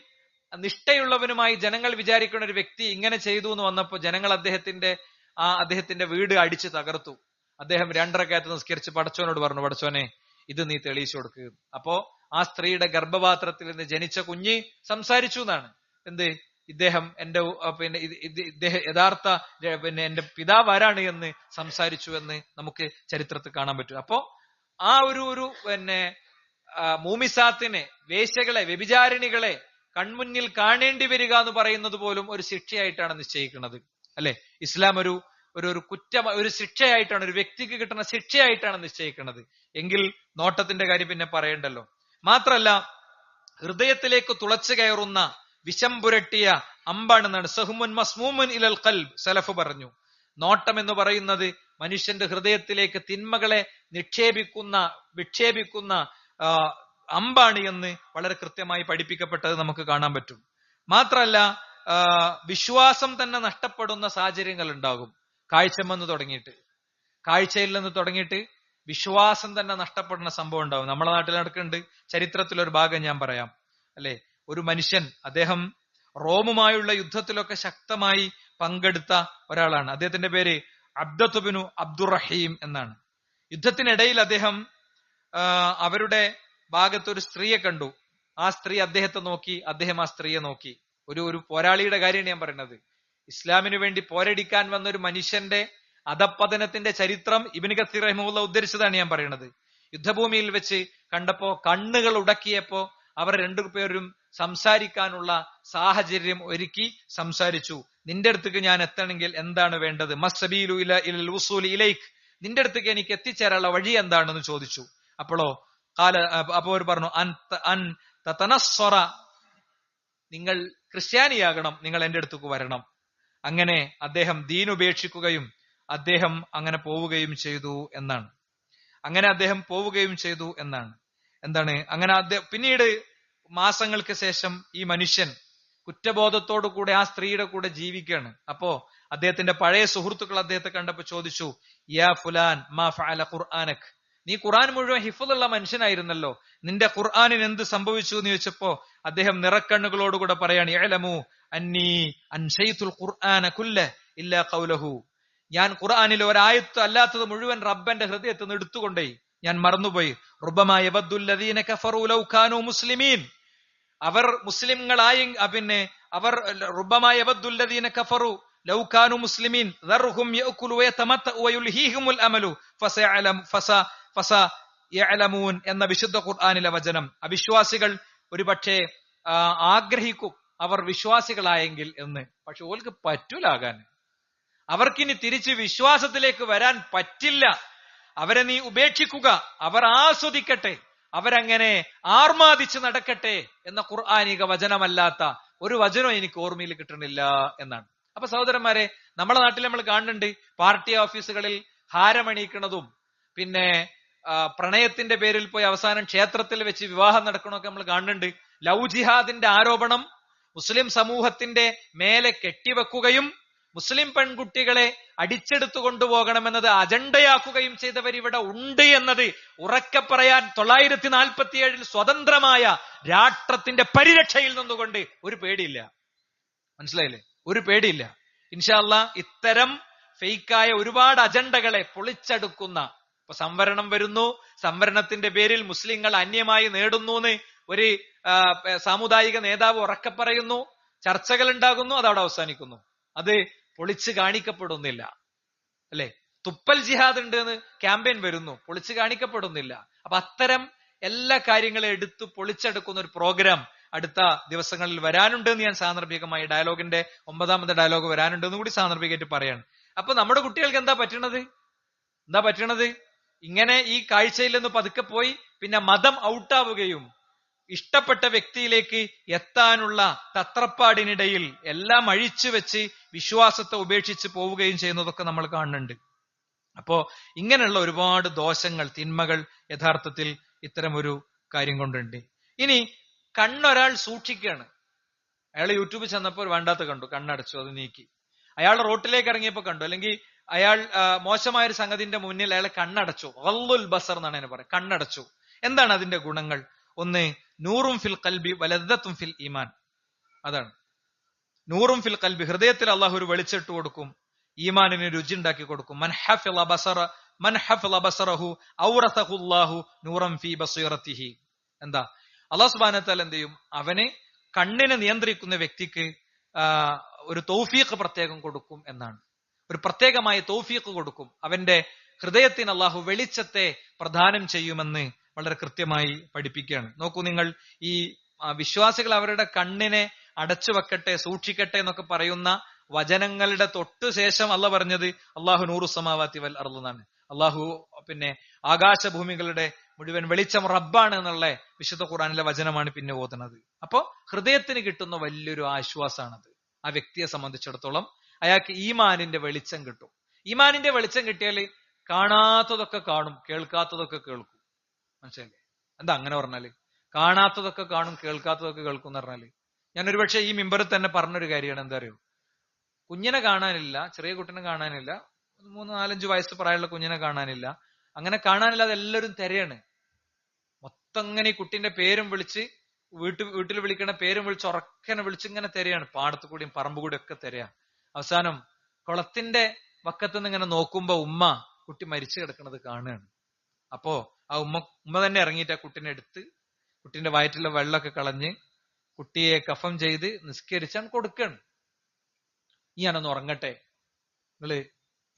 നിഷ്ഠയുള്ളവനുമായി ജനങ്ങൾ വിചാരിക്കുന്ന ഒരു വ്യക്തി ഇങ്ങനെ ചെയ്തു എന്ന് വന്നപ്പോ ജനങ്ങൾ അദ്ദേഹത്തിന്റെ വീട് അടിച്ച് തകർത്തു. അദ്ദേഹം 2 റക്അത്ത് നിസ്കരിച്ച് പടച്ചോനോട് പറഞ്ഞു, പടച്ചോനെ ഇത് നീ തെളിയിച്ചു കൊടുക്കുക. അപ്പോ ആ സ്ത്രീയുടെ ഗർഭപാത്രത്തിൽ നിന്ന് ജനിച്ച കുഞ്ഞ് സംസാരിച്ചു എന്നാണ്. എന്ത്, ഇദ്ദേഹം എന്റെ ഇദ്ദേഹം യഥാർത്ഥ എന്റെ പിതാവ് ആരാണ് എന്ന് സംസാരിച്ചു എന്ന് നമുക്ക് ചരിത്രത്തിൽ കാണാൻ പറ്റും. അപ്പോ ആ ഒരു മൂമിസാത്തിനെ, വേശ്യകളെ, വ്യഭിചാരിണികളെ കൺമുന്നിൽ കാണേണ്ടി വരിക എന്ന് പറയുന്നത് പോലും ഒരു ശിക്ഷയായിട്ടാണ് നിശ്ചയിക്കുന്നത്. അല്ലെ? ഇസ്ലാം ഒരു ഒരു ശിക്ഷയായിട്ടാണ്, ഒരു വ്യക്തിക്ക് കിട്ടുന്ന ശിക്ഷയായിട്ടാണ് നിശ്ചയിക്കുന്നത്. എങ്കിൽ നോട്ടത്തിന്റെ കാര്യം പിന്നെ പറയണ്ടല്ലോ. മാത്രല്ല, ഹൃദയത്തിലേക്ക് തുളച്ചു കയറുന്ന വിഷം പുരട്ടിയ അമ്പാണെന്നാണ് സഹ്മുൻ മസ്മൂമുൻ ഇലൽ ഖൽബ് സലഫ് പറഞ്ഞു. നോട്ടം എന്ന് പറയുന്നത് മനുഷ്യന്റെ ഹൃദയത്തിലേക്ക് തിന്മകളെ വിക്ഷേപിക്കുന്ന അമ്പാണ് എന്ന് വളരെ കൃത്യമായി പഠിപ്പിക്കപ്പെട്ടത് നമുക്ക് കാണാൻ പറ്റും. മാത്രല്ല, വിശ്വാസം തന്നെ നഷ്ടപ്പെടുന്ന സാഹചര്യങ്ങൾ ഉണ്ടാകും. കാഴ്ചയിൽ നിന്ന് തുടങ്ങിയിട്ട് വിശ്വാസം തന്നെ നഷ്ടപ്പെടുന്ന സംഭവം ഉണ്ടാവും. നമ്മളെ നാട്ടിൽ നടക്കുന്നുണ്ട്. ചരിത്രത്തിലൊരു ഭാഗം ഞാൻ പറയാം. അല്ലെ? ഒരു മനുഷ്യൻ, അദ്ദേഹം റോമുമായുള്ള യുദ്ധത്തിലൊക്കെ ശക്തമായി പങ്കെടുത്ത ഒരാളാണ്. അദ്ദേഹത്തിന്റെ പേര് അബ്ദത്തുബിനു അബ്ദുറഹീം എന്നാണ്. യുദ്ധത്തിനിടയിൽ അദ്ദേഹം അവരുടെ ഭാഗത്തൊരു സ്ത്രീയെ കണ്ടു. ആ സ്ത്രീ അദ്ദേഹത്തെ നോക്കി, അദ്ദേഹം ആ സ്ത്രീയെ നോക്കി. ഒരു പോരാളിയുടെ കാര്യമാണ് ഞാൻ പറയുന്നത്. ഇസ്ലാമിനു വേണ്ടി പോരടിക്കാൻ വന്ന ഒരു മനുഷ്യന്റെ അധപ്പതനത്തിന്റെ ചരിത്രം ഇബ്നു കസീർ റഹിമഹുല്ലാഹ് ഉദ്ധരിച്ചതാണ് ഞാൻ പറയുന്നത്. യുദ്ധഭൂമിയിൽ വെച്ച് കണ്ടപ്പോ, കണ്ണുകൾ ഉടക്കിയപ്പോ അവർ രണ്ടുപേരും സംസാരിക്കാനുള്ള സാഹചര്യം ഒരുക്കി സംസാരിച്ചു. നിന്റെ അടുത്തേക്ക് ഞാൻ എത്തണമെങ്കിൽ എന്താണ് വേണ്ടത്? മസ്സബീലു ഇലൽ വുസൂലി ഇലൈക്, നിന്റെ അടുത്തേക്ക് എനിക്ക് എത്തിച്ചേരാനുള്ള വഴി എന്താണെന്ന് ചോദിച്ചു. അപ്പോൾ അവർ പറഞ്ഞു, അൻ തതനസ്സറ, നിങ്ങൾ ക്രിസ്ത്യാനിയാകണം, നിങ്ങൾ എന്റെ അടുത്തേക്ക് വരണം. അങ്ങനെ അദ്ദേഹം ദീൻ ഉപേക്ഷിക്കുകയും അദ്ദേഹം അങ്ങനെ പോവുകയും ചെയ്തു എന്നാണ്. എന്താണ് അങ്ങനെ പിന്നീട് മാസങ്ങൾക്ക് ശേഷം ഈ മനുഷ്യൻ കുറ്റബോധത്തോടു കൂടെ ആ സ്ത്രീയുടെ കൂടെ ജീവിക്കുകയാണ്. അപ്പോ അദ്ദേഹത്തിന്റെ പഴയ സുഹൃത്തുക്കൾ അദ്ദേഹത്തെ കണ്ടപ്പോ ചോദിച്ചു, യാ ഫുലാൻ മാ ഫഅല ഖുർആനക്, നീ ഖുർആൻ മുഴുവൻ ഹിഫ്ളുള്ള മനുഷ്യനായിരുന്നല്ലോ, നിന്റെ ഖുർആനിന് എന്ത് സംഭവിച്ചു എന്ന് ചോദിച്ചപ്പോ അദ്ദേഹം നിറക്കണ്ണുകളോടുകൂടെ പറയാണ്, ഇഅലമു അന്നീ അൻശൈതുൽ ഖുർആന കുല്ല ഇല്ലാ ഖൗലഹു, ഞാൻ ഖുർആനിൽ ഒരായത്ത് അല്ലാത്തത് മുഴുവൻ റബ്ബന്റെ ഹൃദയത്തിൽ നിന്ന് എടുത്തുകൊണ്ടേ ഞാൻ മറന്നുപോയി. റുബ്ബമാ യവദ്ദുല്ലദീന കഫറൂ ലൗ കാനൂ മുസ്ലിമീൻ, അവർ മുസ്ലിങ്ങളായി അവർ റുബ്ബമാ യവദ്ദുല്ലദീന കഫറൂ ലൗ കാനൂ മുസ്ലിമീൻ ദർഹും യഅകുലു വയതമത്തഉ വയുൽഹീഹിമുൽ അമലു ഫസയഅലമൂൻ എന്ന വിശുദ്ധ ഖുർആനിലെ വചനം. അവിശ്വാസികൾ ഒരുപക്ഷെ ആഗ്രഹിക്കും അവർ വിശ്വാസികളായെങ്കിൽ എന്ന്. പക്ഷെ ഓൾക്ക് പറ്റൂലാകാൻ, അവർക്കിനി തിരിച്ച് വിശ്വാസത്തിലേക്ക് വരാൻ പറ്റില്ല. അവരെ നീ ഉപേക്ഷിക്കുക, അവർ ആസ്വദിക്കട്ടെ, അവരങ്ങനെ ആർമാദിച്ച് നടക്കട്ടെ എന്ന ഖുർആനിക വചനമല്ലാത്ത ഒരു വചനം എനിക്ക് ഓർമ്മയിൽ കിട്ടണില്ല എന്നാണ്. അപ്പൊ സഹോദരന്മാരെ, നമ്മളെ നാട്ടിൽ നമ്മൾ കാണുന്നുണ്ട്, പാർട്ടി ഓഫീസുകളിൽ ഹാരമണിയിക്കുന്നതും പിന്നെ പ്രണയത്തിന്റെ പേരിൽ പോയി അവസാനം ക്ഷേത്രത്തിൽ വെച്ച് വിവാഹം നടക്കണമൊക്കെ നമ്മൾ കാണുന്നുണ്ട്. ലവ് ജിഹാദിന്റെ ആരോപണം മുസ്ലിം സമൂഹത്തിന്റെ മേലെ കെട്ടിവെക്കുകയും മുസ്ലിം പെൺകുട്ടികളെ അടിച്ചെടുത്തു കൊണ്ടുപോകണമെന്നത് അജണ്ടയാക്കുകയും ചെയ്തവർ ഇവിടെ ഉണ്ട് എന്നത് ഉറക്കെ പറയാൻ 947 സ്വതന്ത്രമായ രാഷ്ട്രത്തിന്റെ പരിരക്ഷയിൽ നിന്നുകൊണ്ട് ഒരു പേടിയില്ല. മനസ്സിലായില്ലേ? ഒരു പേടിയില്ല. ഇൻഷാ അല്ലാഹ് ഇത്തരം ഫേക്കായ ഒരുപാട് അജണ്ടകളെ പൊളിച്ചെടുക്കുന്ന, ഇപ്പൊ സംവരണം വരുന്നു, സംവരണത്തിന്റെ പേരിൽ മുസ്ലിങ്ങൾ അന്യമായി നേടുന്നു എന്ന് ഒരു സാമുദായിക നേതാവ് ഉറക്കെ പറയുന്നു, ചർച്ചകൾ ഉണ്ടാകുന്നു, അതവിടെ അവസാനിക്കുന്നു. അത് പൊളിച്ചു കാണിക്കപ്പെടുന്നില്ല. അല്ലെ? തുപ്പൽ ജിഹാദ് ഉണ്ട് എന്ന് ക്യാമ്പയിൻ വരുന്നു, പൊളിച്ചു കാണിക്കപ്പെടുന്നില്ല. അപ്പൊ അത്തരം എല്ലാ കാര്യങ്ങളും എടുത്തു പൊളിച്ചെടുക്കുന്ന ഒരു പ്രോഗ്രാം അടുത്ത ദിവസങ്ങളിൽ വരാനുണ്ട് എന്ന് ഞാൻ സാന്ദർഭികമായി ഡയലോഗിന്റെ 9ാമത്തെ ഡയലോഗ് വരാനുണ്ട് എന്ന് കൂടി സാന്ദർഭികമായിട്ട് പറയാണ്. അപ്പൊ നമ്മുടെ കുട്ടികൾക്ക് എന്താ പറ്റണത്? ഇങ്ങനെ ഈ കാഴ്ചയിൽ നിന്ന് പതുക്കെ പോയി പിന്നെ മതം ഔട്ടാവുകയും ഇഷ്ടപ്പെട്ട വ്യക്തിയിലേക്ക് എത്താനുള്ള തത്രപ്പാടിനിടയിൽ എല്ലാം അഴിച്ചു വെച്ച് വിശ്വാസത്തെ ഉപേക്ഷിച്ച് പോവുകയും ചെയ്യുന്നതൊക്കെ നമ്മൾ കാണുന്നുണ്ട്. അപ്പോ ഇങ്ങനെയുള്ള ഒരുപാട് ദോഷങ്ങൾ, തിന്മകൾ യഥാർത്ഥത്തിൽ ഇത്തരം ഒരു കാര്യം കൊണ്ടുണ്ട്. ഇനി കണ്ണൊരാൾ സൂക്ഷിക്കുകയാണ്. അയാൾ യൂട്യൂബിൽ ചെന്നപ്പോൾ വേണ്ടാത്ത കണ്ടു, കണ്ണടച്ചു, അത് നീക്കി. അയാൾ റോട്ടിലേക്ക് ഇറങ്ങിയപ്പോ കണ്ടു, അല്ലെങ്കിൽ അയാൾ മോശമായൊരു സംഗതിന്റെ മുന്നിൽ അയാളെ കണ്ണടച്ചു. ഗള്ളുൽ ബസർ എന്നാണ് അതിനെ പറയുക, കണ്ണടച്ചു. എന്താണ് അതിന്റെ ഗുണങ്ങൾ? ഒന്ന്, നൂറും ഫിൽ ഖൽബി വലദ്ദത്തും ഫിൽ ഈമാൻ. അതാണ് നൂറും ഫിൽ ഖൽബി, ഹൃദയത്തിൽ അള്ളാഹു ഒരു വെളിച്ചിട്ട് കൊടുക്കും, ഈമാനിന് രുചി ഉണ്ടാക്കി കൊടുക്കും. മൻ ഹഫിള ബസറഹു ഔറസഹു അല്ലാഹു നൂറൻ ഫീ ബസീറതിഹി. എന്താ? അള്ളാഹു സുബ്ഹാനഹു വ തആല എന്ത് ചെയ്യും? അവന് കണ്ണിനെ നിയന്ത്രിക്കുന്ന വ്യക്തിക്ക് ഒരു തൗഫീഖ് പ്രത്യേകം കൊടുക്കും എന്നാണ്. ഒരു പ്രത്യേകമായ തൗഫീഖ് കൊടുക്കും. അവന്റെ ഹൃദയത്തിന് അള്ളാഹു വെളിച്ചത്തെ പ്രദാനം ചെയ്യുമെന്ന് വളരെ കൃത്യമായി പഠിപ്പിക്കുകയാണ്. നോക്കൂ നിങ്ങൾ, ഈ വിശ്വാസികൾ അവരുടെ കണ്ണിനെ അടച്ചു വെക്കട്ടെ, സൂക്ഷിക്കട്ടെ എന്നൊക്കെ പറയുന്ന വചനങ്ങളുടെ തൊട്ടു ശേഷം അള്ളാഹ് പറഞ്ഞത് അള്ളാഹു നൂറു സമാവാതി വൽ അർള് എന്നാണ്. അള്ളാഹു ആകാശഭൂമികളുടെ മുഴുവൻ വെളിച്ചം റബ്ബാണ് എന്നുള്ള വിശുദ്ധ ഖുർആനിലെ വചനമാണ് പിന്നെ ഓതുന്നത്. അപ്പോ ഹൃദയത്തിന് കിട്ടുന്ന വലിയൊരു ആശ്വാസമാണത്. ആ വ്യക്തിയെ സംബന്ധിച്ചിടത്തോളം അയാൾക്ക് ഈമാനിന്റെ വെളിച്ചം കിട്ടും. ഈമാനിന്റെ വെളിച്ചം കിട്ടിയാൽ കാണാത്തതൊക്കെ കാണും, കേൾക്കാത്തതൊക്കെ കേൾക്കും. മനസ്സിലായില്ലേ? എന്താ അങ്ങനെ പറഞ്ഞാല്? കാണാത്തതൊക്കെ കാണും, കേൾക്കാത്തതൊക്കെ കേൾക്കും എന്ന് പറഞ്ഞാല്, ഞാൻ ഒരുപക്ഷെ ഈ മിമ്പറിൽ തന്നെ പറഞ്ഞൊരു കാര്യമാണ്. എന്താ അറിയോ? കുഞ്ഞിനെ കാണാനില്ല, ചെറിയ കുട്ടിനെ കാണാനില്ല, 3-4-5 വയസ്സ് പ്രായമുള്ള കുഞ്ഞിനെ കാണാനില്ല. അങ്ങനെ കാണാനില്ലാതെ എല്ലാവരും തിരയാണ്. മൊത്തം ഇങ്ങനെ ഈ കുട്ടിന്റെ പേരും വിളിച്ച്, വീട്ടിൽ വിളിക്കണ പേരും വിളിച്ച് ഉറക്കനെ വിളിച്ച് ഇങ്ങനെ തിരയാണ്. പാടത്തു കൂടിയും പറമ്പ് കൂടിയും ഒക്കെ തിരയാണ്. അവസാനം കുളത്തിന്റെ വക്കത്തുനിന്ന് ഇങ്ങനെ നോക്കുമ്പോ ഉമ്മ കുട്ടി മരിച്ചു കിടക്കുന്നത് കാണുകയാണ്. അപ്പോ ആ ഉമ്മ തന്നെ ഇറങ്ങിയിട്ട് ആ കുട്ടിനെ എടുത്ത് കുട്ടിന്റെ വയറ്റിലെ വെള്ളമൊക്കെ കളഞ്ഞ് കുട്ടിയെ കഫം ചെയ്ത് നിസ്കരിച്ചാണ് കൊടുക്കുകയാണ്. ഞാനൊന്ന് ഉറങ്ങട്ടെ, നിങ്ങള്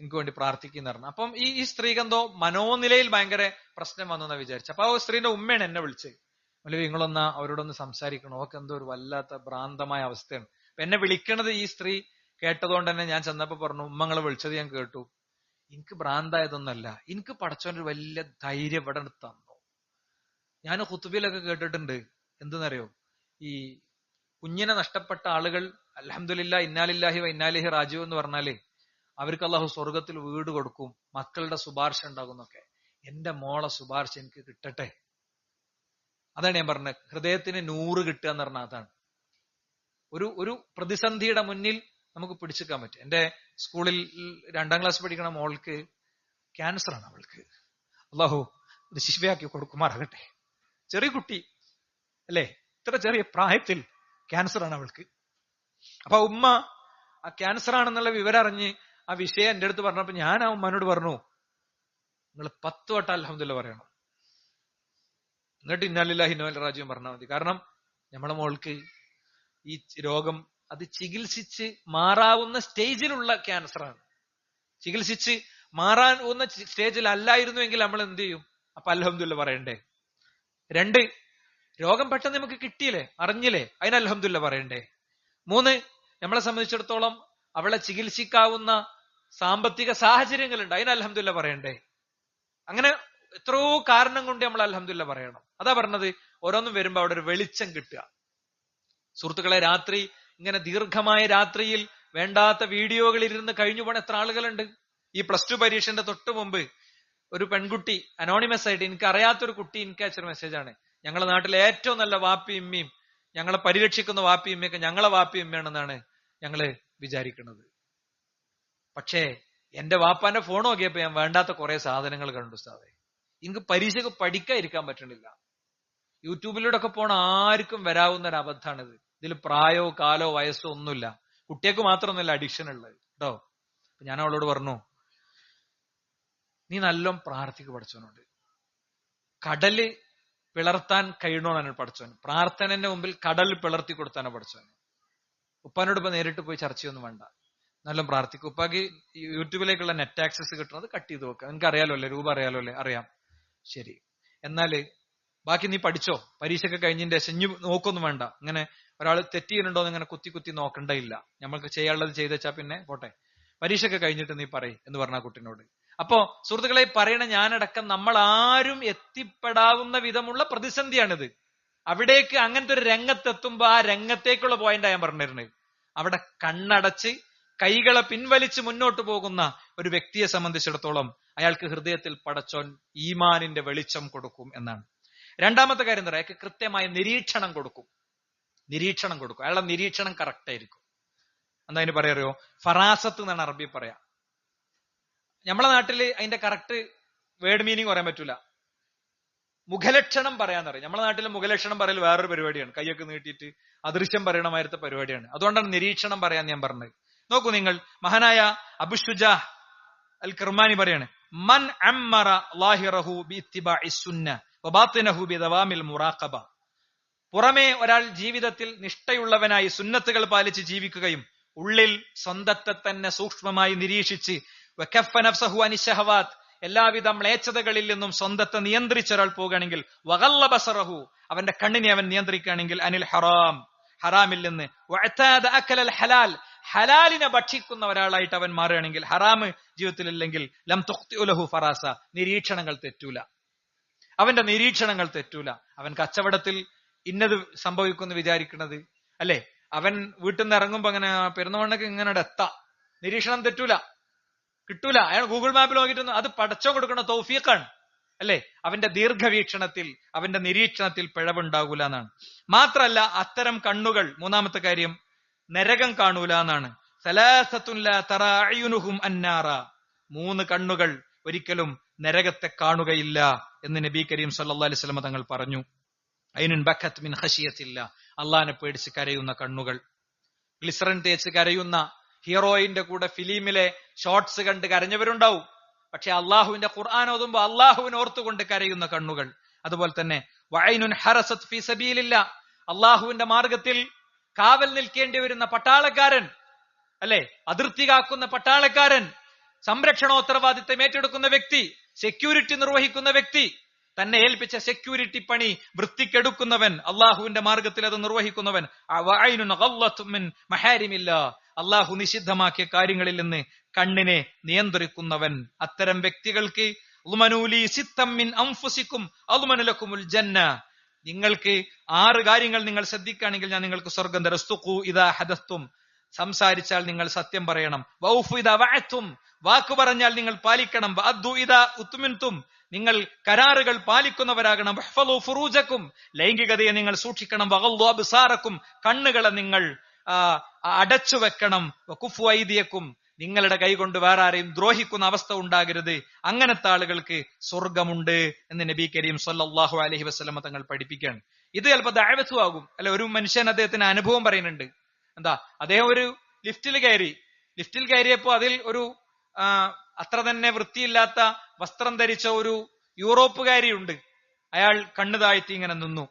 എനിക്ക് വേണ്ടി പ്രാർത്ഥിക്കുന്ന പറഞ്ഞു. അപ്പം ഈ സ്ത്രീക്ക് എന്തോ മനോനിലയിൽ ഭയങ്കര പ്രശ്നം വന്നു വിചാരിച്ചു. അപ്പൊ ആ സ്ത്രീന്റെ ഉമ്മയാണ് എന്നെ വിളിച്ചത്. അല്ലെങ്കിൽ നിങ്ങളൊന്ന് അവരോടൊന്ന് സംസാരിക്കണം, അവർക്ക് എന്തോ ഒരു വല്ലാത്ത ഭ്രാന്തമായ അവസ്ഥയാണ്. അപ്പൊ എന്നെ വിളിക്കണത് ഈ സ്ത്രീ കേട്ടതുകൊണ്ട് തന്നെ ഞാൻ ചെന്നപ്പോ പറഞ്ഞു, ഉമ്മങ്ങളെ വിളിച്ചത് ഞാൻ കേട്ടു, എനിക്ക് ഭ്രാന്തായതൊന്നല്ല, എനിക്ക് പടച്ചോന്റെ വലിയ ധൈര്യം ഇവിടെ തന്നു. ഞാൻ ഖുതുബിലൊക്കെ കേട്ടിട്ടുണ്ട്, എന്തെന്നറിയോ, ഈ കുഞ്ഞിനെ നഷ്ടപ്പെട്ട ആളുകൾ അൽഹംദുലില്ലാഹ് ഇന്നാലില്ലാഹി വ ഇന്നാലിഹി റാജിഊൻ എന്ന് പറഞ്ഞാല് അവർക്ക് അള്ളാഹു സ്വർഗത്തിൽ വീട് കൊടുക്കും, മക്കളുടെ ശുപാർശ ഉണ്ടാകുന്നൊക്കെ. എന്റെ മോളെ ശുപാർശ എനിക്ക് കിട്ടട്ടെ. അതാണ് ഞാൻ പറഞ്ഞത്, ഹൃദയത്തിന് 100 കിട്ടുക എന്ന് പറഞ്ഞാൽ അതാണ്. ഒരു പ്രതിസന്ധിയുടെ മുന്നിൽ നമുക്ക് പിടിച്ചെടുക്കാൻ പറ്റും. എന്റെ സ്കൂളിൽ 2ാം ക്ലാസ് പഠിക്കണ മോൾക്ക് ക്യാൻസറാണ്. അവൾക്ക് അള്ളാഹു ഇത് ശിഫയാക്കി കൊടുക്കുമാറാകട്ടെ. ചെറിയ കുട്ടി അല്ലേ, ഇത്ര ചെറിയ പ്രായത്തിൽ ക്യാൻസറാണ് അവൾക്ക്. അപ്പൊ ഉമ്മ ആ ക്യാൻസർ ആണെന്നുള്ള വിവരം അറിഞ്ഞ് ആ വിഷയം എന്റെ അടുത്ത് പറഞ്ഞപ്പോ ഞാൻ ആ ഉമ്മനോട് പറഞ്ഞു, നിങ്ങൾ 10 വട്ടം അൽഹംദുലില്ലാഹ് പറയണം, എന്നിട്ട് ഇന്നാലില്ലാഹി ഇന്നാ ഇലൈഹി റാജിഊൻ പറഞ്ഞാൽ മതി. കാരണം നമ്മളെ മോൾക്ക് ഈ രോഗം അത് ചികിത്സിച്ച് മാറാവുന്ന സ്റ്റേജിലുള്ള ക്യാൻസറാണ്. ചികിത്സിച്ച് മാറാവുന്ന സ്റ്റേജിൽ അല്ലായിരുന്നുവെങ്കിൽ നമ്മൾ എന്ത് ചെയ്യും? അപ്പൊ അൽഹംദുലില്ലാഹ് പറയണ്ടേ. 2, രോഗം പെട്ടെന്ന് നമുക്ക് കിട്ടിയില്ലേ, അറിഞ്ഞില്ലേ, അതിന് അൽഹംദുലില്ലാഹ് പറയണ്ടേ. 3, നമ്മളെ സംബന്ധിച്ചിടത്തോളം അവളെ ചികിത്സിക്കാവുന്ന സാമ്പത്തിക സാഹചര്യങ്ങളുണ്ട്, അതിന് അൽഹംദുലില്ലാഹ് പറയണ്ടേ. അങ്ങനെ എത്രയോ കാരണം കൊണ്ട് നമ്മൾ അൽഹംദുലില്ലാഹ് പറയണം. അതാ പറഞ്ഞത്, ഓരോന്നും വരുമ്പോ അവിടെ ഒരു വെളിച്ചം കിട്ടുക. സുഹൃത്തുക്കളെ, രാത്രി ഇങ്ങനെ ദീർഘമായ രാത്രിയിൽ വേണ്ടാത്ത വീഡിയോകളിൽ ഇരുന്ന് കഴിഞ്ഞു പോണ എത്ര ആളുകളുണ്ട്. ഈ +2 പരീക്ഷന്റെ തൊട്ട് മുമ്പ് ഒരു പെൺകുട്ടി അനോണിമസ് ആയിട്ട്, എനിക്ക് അറിയാത്തൊരു കുട്ടി എനിക്ക് അയച്ചൊരു മെസ്സേജാണ്, ഞങ്ങളുടെ നാട്ടിലെ ഏറ്റവും നല്ല വാപ്പിയും ഉമ്മയും, ഞങ്ങളെ പരിരക്ഷിക്കുന്ന വാപ്പിയും ഉമ്മയൊക്കെ ഞങ്ങളെ വാപ്പിയും ഉമ്മയാണെന്നാണ് ഞങ്ങള് വിചാരിക്കുന്നത്. പക്ഷേ എന്റെ വാപ്പാന്റെ ഫോൺ നോക്കിയപ്പോ ഞാൻ വേണ്ടാത്ത കുറെ സാധനങ്ങൾ കണ്ടു ഉസ്താദേ. എനിക്ക് പരീക്ഷയ്ക്ക് പഠിക്കാതിരിക്കാൻ പറ്റണില്ല. യൂട്യൂബിലൂടെ ഒക്കെ പോണ ആർക്കും വരാവുന്ന ഒരു അബദ്ധാണിത്. ഇതിൽ പ്രായോ കാലോ വയസ്സോ ഒന്നുമില്ല. കുട്ടികൾക്ക് മാത്രമൊന്നുമില്ല അഡിക്ഷൻ ഉള്ളത് കേട്ടോ. ഞാൻ അവളോട് പറഞ്ഞു, നീ നല്ലോം പ്രാർത്ഥിക്ക് പഠിച്ചവനോട്. കടല് പിളർത്താൻ കഴിയണോന്നാണ് പഠിച്ചവൻ. പ്രാർത്ഥനന്റെ മുമ്പിൽ കടൽ പിളർത്തി കൊടുത്താനാണ് പഠിച്ചവൻ. ഉപ്പാനോട് ഇപ്പൊ നേരിട്ട് പോയി ചർച്ചയൊന്നും വേണ്ട, നല്ല പ്രാർത്ഥിക്കും. ഉപ്പാക്ക് യൂട്യൂബിലേക്കുള്ള നെറ്റ് ആക്സസ് കിട്ടുന്നത് കട്ട് ചെയ്ത് നോക്കുക. നിങ്ങൾക്ക് അറിയാലോ അല്ലേ, രൂപ അറിയാലോ അല്ലേ? അറിയാം. ശരി, എന്നാല് ബാക്കി നീ പഠിച്ചോ. പരീക്ഷയൊക്കെ കഴിഞ്ഞതിന്റെ ശേഷം ഇനി നോക്കൊന്നും വേണ്ട. ഇങ്ങനെ ഒരാൾ തെറ്റ് ചെയ്യുന്നുണ്ടോ എന്ന് ഇങ്ങനെ കുത്തി നോക്കണ്ടയില്ല. നമ്മൾക്ക് ചെയ്യാനുള്ളത് ചെയ്തേച്ചാ പിന്നെ പോട്ടെ, പരീക്ഷയൊക്കെ കഴിഞ്ഞിട്ട് നീ പറയ് എന്ന് പറഞ്ഞ കുട്ടിനോട്. അപ്പോ സുഹൃത്തുക്കളെ, പറയണ ഞാനടക്കം നമ്മൾ ആരും എത്തിപ്പെടാവുന്ന വിധമുള്ള പ്രതിസന്ധിയാണിത്. അവിടേക്ക് അങ്ങനത്തെ ഒരു രംഗത്തെത്തുമ്പോ ആ രംഗത്തേക്കുള്ള പോയിന്റാണ് ഞാൻ പറഞ്ഞിരുന്നത്. അവിടെ കണ്ണടച്ച് കൈകളെ പിൻവലിച്ച് മുന്നോട്ട് പോകുന്ന ഒരു വ്യക്തിയെ സംബന്ധിച്ചിടത്തോളം അയാൾക്ക് ഹൃദയത്തിൽ പടച്ചോൻ ഈമാനിന്റെ വെളിച്ചം കൊടുക്കും എന്നാണ്. 2ാമത്തെ കാര്യം എന്താ, അയാൾക്ക് കൃത്യമായ നിരീക്ഷണം കൊടുക്കും. അയാളുടെ നിരീക്ഷണം കറക്റ്റ് ആയിരിക്കും. എന്താ അതിന് പറയാറിയോ? ഫറാസത്ത് എന്നാണ് അറബി പറയാ. നമ്മളെ നാട്ടില് അതിന്റെ കറക്റ്റ് വേർഡ് മീനിങ് പറയാൻ പറ്റൂല. മുഖലക്ഷണം പറയാന്നറിയാം. നമ്മളെ നാട്ടിൽ മുഖലക്ഷണം പറയൽ വേറൊരു പരിപാടിയാണ്, കൈയൊക്കെ നീട്ടിയിട്ട് അദൃശ്യം പറയണമായിരുന്ന പരിപാടിയാണ്. അതുകൊണ്ടാണ് നിരീക്ഷണം പറയാൻ ഞാൻ പറഞ്ഞത്. നോക്കൂ നിങ്ങൾ, മഹാനായ അബു ശുജാഹ് അൽ കിർമാനി പറയാണ്, മൻ അമ്മറ ലാഹിറഹു ബിഇത്തിബാഇ സുന്ന വബാത്തിനഹു ബിദവാമിൽ മുറാഖബ. പുറമേ ഒരാൾ ജീവിതത്തിൽ നിഷ്ഠയുള്ളവനായി സുന്നത്തുകൾ പാലിച്ച് ജീവിക്കുകയും ഉള്ളിൽ സ്വന്തത്തെ തന്നെ സൂക്ഷ്മമായി നിരീക്ഷിച്ച് വകഫ നഫ്സഹു അനിശ്ശഹവാത്ത് എല്ലാവിധ മ്ലേച്ഛതകളിൽ നിന്നും സ്വന്തത്തെ നിയന്ത്രിച്ച ഒരാൾ പോകുകയാണെങ്കിൽ വഗല്ല ബസറഹു അവന്റെ കണ്ണിനെ അവൻ നിയന്ത്രിക്കുകയാണെങ്കിൽ അനിൽ ഹറാം ഹറാമിൽ നിന്ന് വഅതാദ അക്കലൽ ഹലാൽ ഹലാലിനെ ഭക്ഷിക്കുന്ന ഒരാളായിട്ട് അവൻ മാറുകയാണെങ്കിൽ ഹറാം ജീവിതത്തിലില്ലെങ്കിൽ ലം തുഖ്തിഉ ലഹു ഫറാസ നിരീക്ഷണങ്ങൾ തെറ്റൂല, അവന്റെ നിരീക്ഷണങ്ങൾ തെറ്റൂല. അവൻ കച്ചവടത്തിൽ ഇന്നത് സംഭവിക്കുമെന്ന് വിചാരിക്കുന്നത് അല്ലെ, അവൻ വീട്ടിൽ നിന്ന് ഇറങ്ങുമ്പോ അങ്ങനെ പെരുന്നവണ്ണക്ക് ഇങ്ങനെ എത്താം, നിരീക്ഷണം തെറ്റൂല, കിട്ടൂല. അയാൾ ഗൂഗിൾ മാപ്പിൽ നോക്കിയിട്ട് അത് പടച്ചോ കൊടുക്കുന്ന തൗഫീഖാണ് അല്ലെ. അവന്റെ ദീർഘവീക്ഷണത്തിൽ അവന്റെ നിരീക്ഷണത്തിൽ പിഴവുണ്ടാകൂല എന്നാണ്. മാത്രല്ല അത്തരം കണ്ണുകൾ, മൂന്നാമത്തെ കാര്യം, നരകം കാണൂല എന്നാണ്. സലാസത്തുൻ ലാ തറാ അയുനുഹും അന്നാറ, 3 കണ്ണുകൾ ഒരിക്കലും നരകത്തെ കാണുകയില്ല എന്ന് നബി കരീം സല്ലല്ലാഹു അലൈഹി വസല്ലം തങ്ങൾ പറഞ്ഞു. ഐനുൻ ബക്കത്ത് മിൻ ഖശിയത്തില്ല, അള്ളാഹിനെ പേടിച്ച് കരയുന്ന കണ്ണുകൾ. ഗ്ലിസറിൻ തേച്ച് കരയുന്ന, ഹീറോയിന്റെ കൂടെ ഫിലിമിലെ ഷോർട്സ് കണ്ട് കരഞ്ഞവരുണ്ടാവും. പക്ഷെ അള്ളാഹുവിന്റെ ഖുർആൻ ഓതുമ്പോ അള്ളാഹുവിനെ ഓർത്തുകൊണ്ട് കരയുന്ന കണ്ണുകൾ. അതുപോലെ തന്നെ വഐനുൻ ഹറസത് ഫീ സബീലില്ല, അള്ളാഹുവിന്റെ മാർഗത്തിൽ കാവൽ നിൽക്കേണ്ടി വരുന്ന പട്ടാളക്കാരൻ അല്ലെ, അതിർത്തി കാക്കുന്ന പട്ടാളക്കാരൻ, സംരക്ഷണോത്തരവാദിത്തം ഏറ്റെടുക്കുന്ന വ്യക്തി, സെക്യൂരിറ്റി നിർവഹിക്കുന്ന വ്യക്തി, തന്നെ ഏൽപ്പിച്ച സെക്യൂരിറ്റി പണി വൃത്തിക്കെടുക്കുന്നവൻ, അള്ളാഹുവിന്റെ മാർഗത്തിൽ അത് നിർവഹിക്കുന്നവൻ. അള്ളാഹു നിഷിദ്ധമാക്കിയ കാര്യങ്ങളിൽ നിന്ന് കണ്ണിനെ നിയന്ത്രിക്കുന്നവൻ. അത്തരം വ്യക്തികൾക്ക് നിങ്ങൾക്ക് 6 കാര്യങ്ങൾ നിങ്ങൾ ശ്രദ്ധിക്കുകയാണെങ്കിൽ ഞാൻ നിങ്ങൾക്ക് സ്വർഗം തരസ്തുഖു ഇദാ ഹദസ്തും, സംസാരിച്ചാൽ നിങ്ങൾ സത്യം പറയണം. വൗഫു ഇദാ വഅത്തും, വാക്ക് പറഞ്ഞാൽ നിങ്ങൾ പാലിക്കണം. വഅദ്ദു ഇദാ ഉത്മിൻതും, നിങ്ങൾ കരാറുകൾ പാലിക്കുന്നവരാകണം. വഹ്ഫളു ഫുറൂജക്കും, ലൈംഗികതയെ നിങ്ങൾ സൂക്ഷിക്കണം. വഗള്ളു അബ്സാറക്കും, കണ്ണുകളെ നിങ്ങൾ അടച്ചു വെക്കണം. വകുഫു ഐദിയക്കും, നിങ്ങളുടെ കൈകൊണ്ട് വേറെ ആരെയും ദ്രോഹിക്കുന്ന അവസ്ഥ ഉണ്ടാകരുത്. അങ്ങനത്തെ ആളുകൾക്ക് സ്വർഗമുണ്ട് എന്ന് നബി കരീം സല്ലല്ലാഹു അലൈഹി വസല്ലം തങ്ങൾ പഠിപ്പിക്കുകയാണ്. ഇത് ചിലപ്പോൾ ദഅവത്തു ആകും അല്ലെ. ഒരു മനുഷ്യൻ അദ്ദേഹത്തിന് അനുഭവം പറയുന്നുണ്ട്. എന്താ, അദ്ദേഹം ഒരു ലിഫ്റ്റിൽ കയറിയപ്പോ അതിൽ ഒരു അത്ര തന്നെ വൃത്തിയില്ലാത്ത വസ്ത്രം ധരിച്ച ഒരു യൂറോപ്പുകാരിയുണ്ട്. അയാൾ കണ്ണു താഴ്ത്തി ഇങ്ങനെ നിന്നു.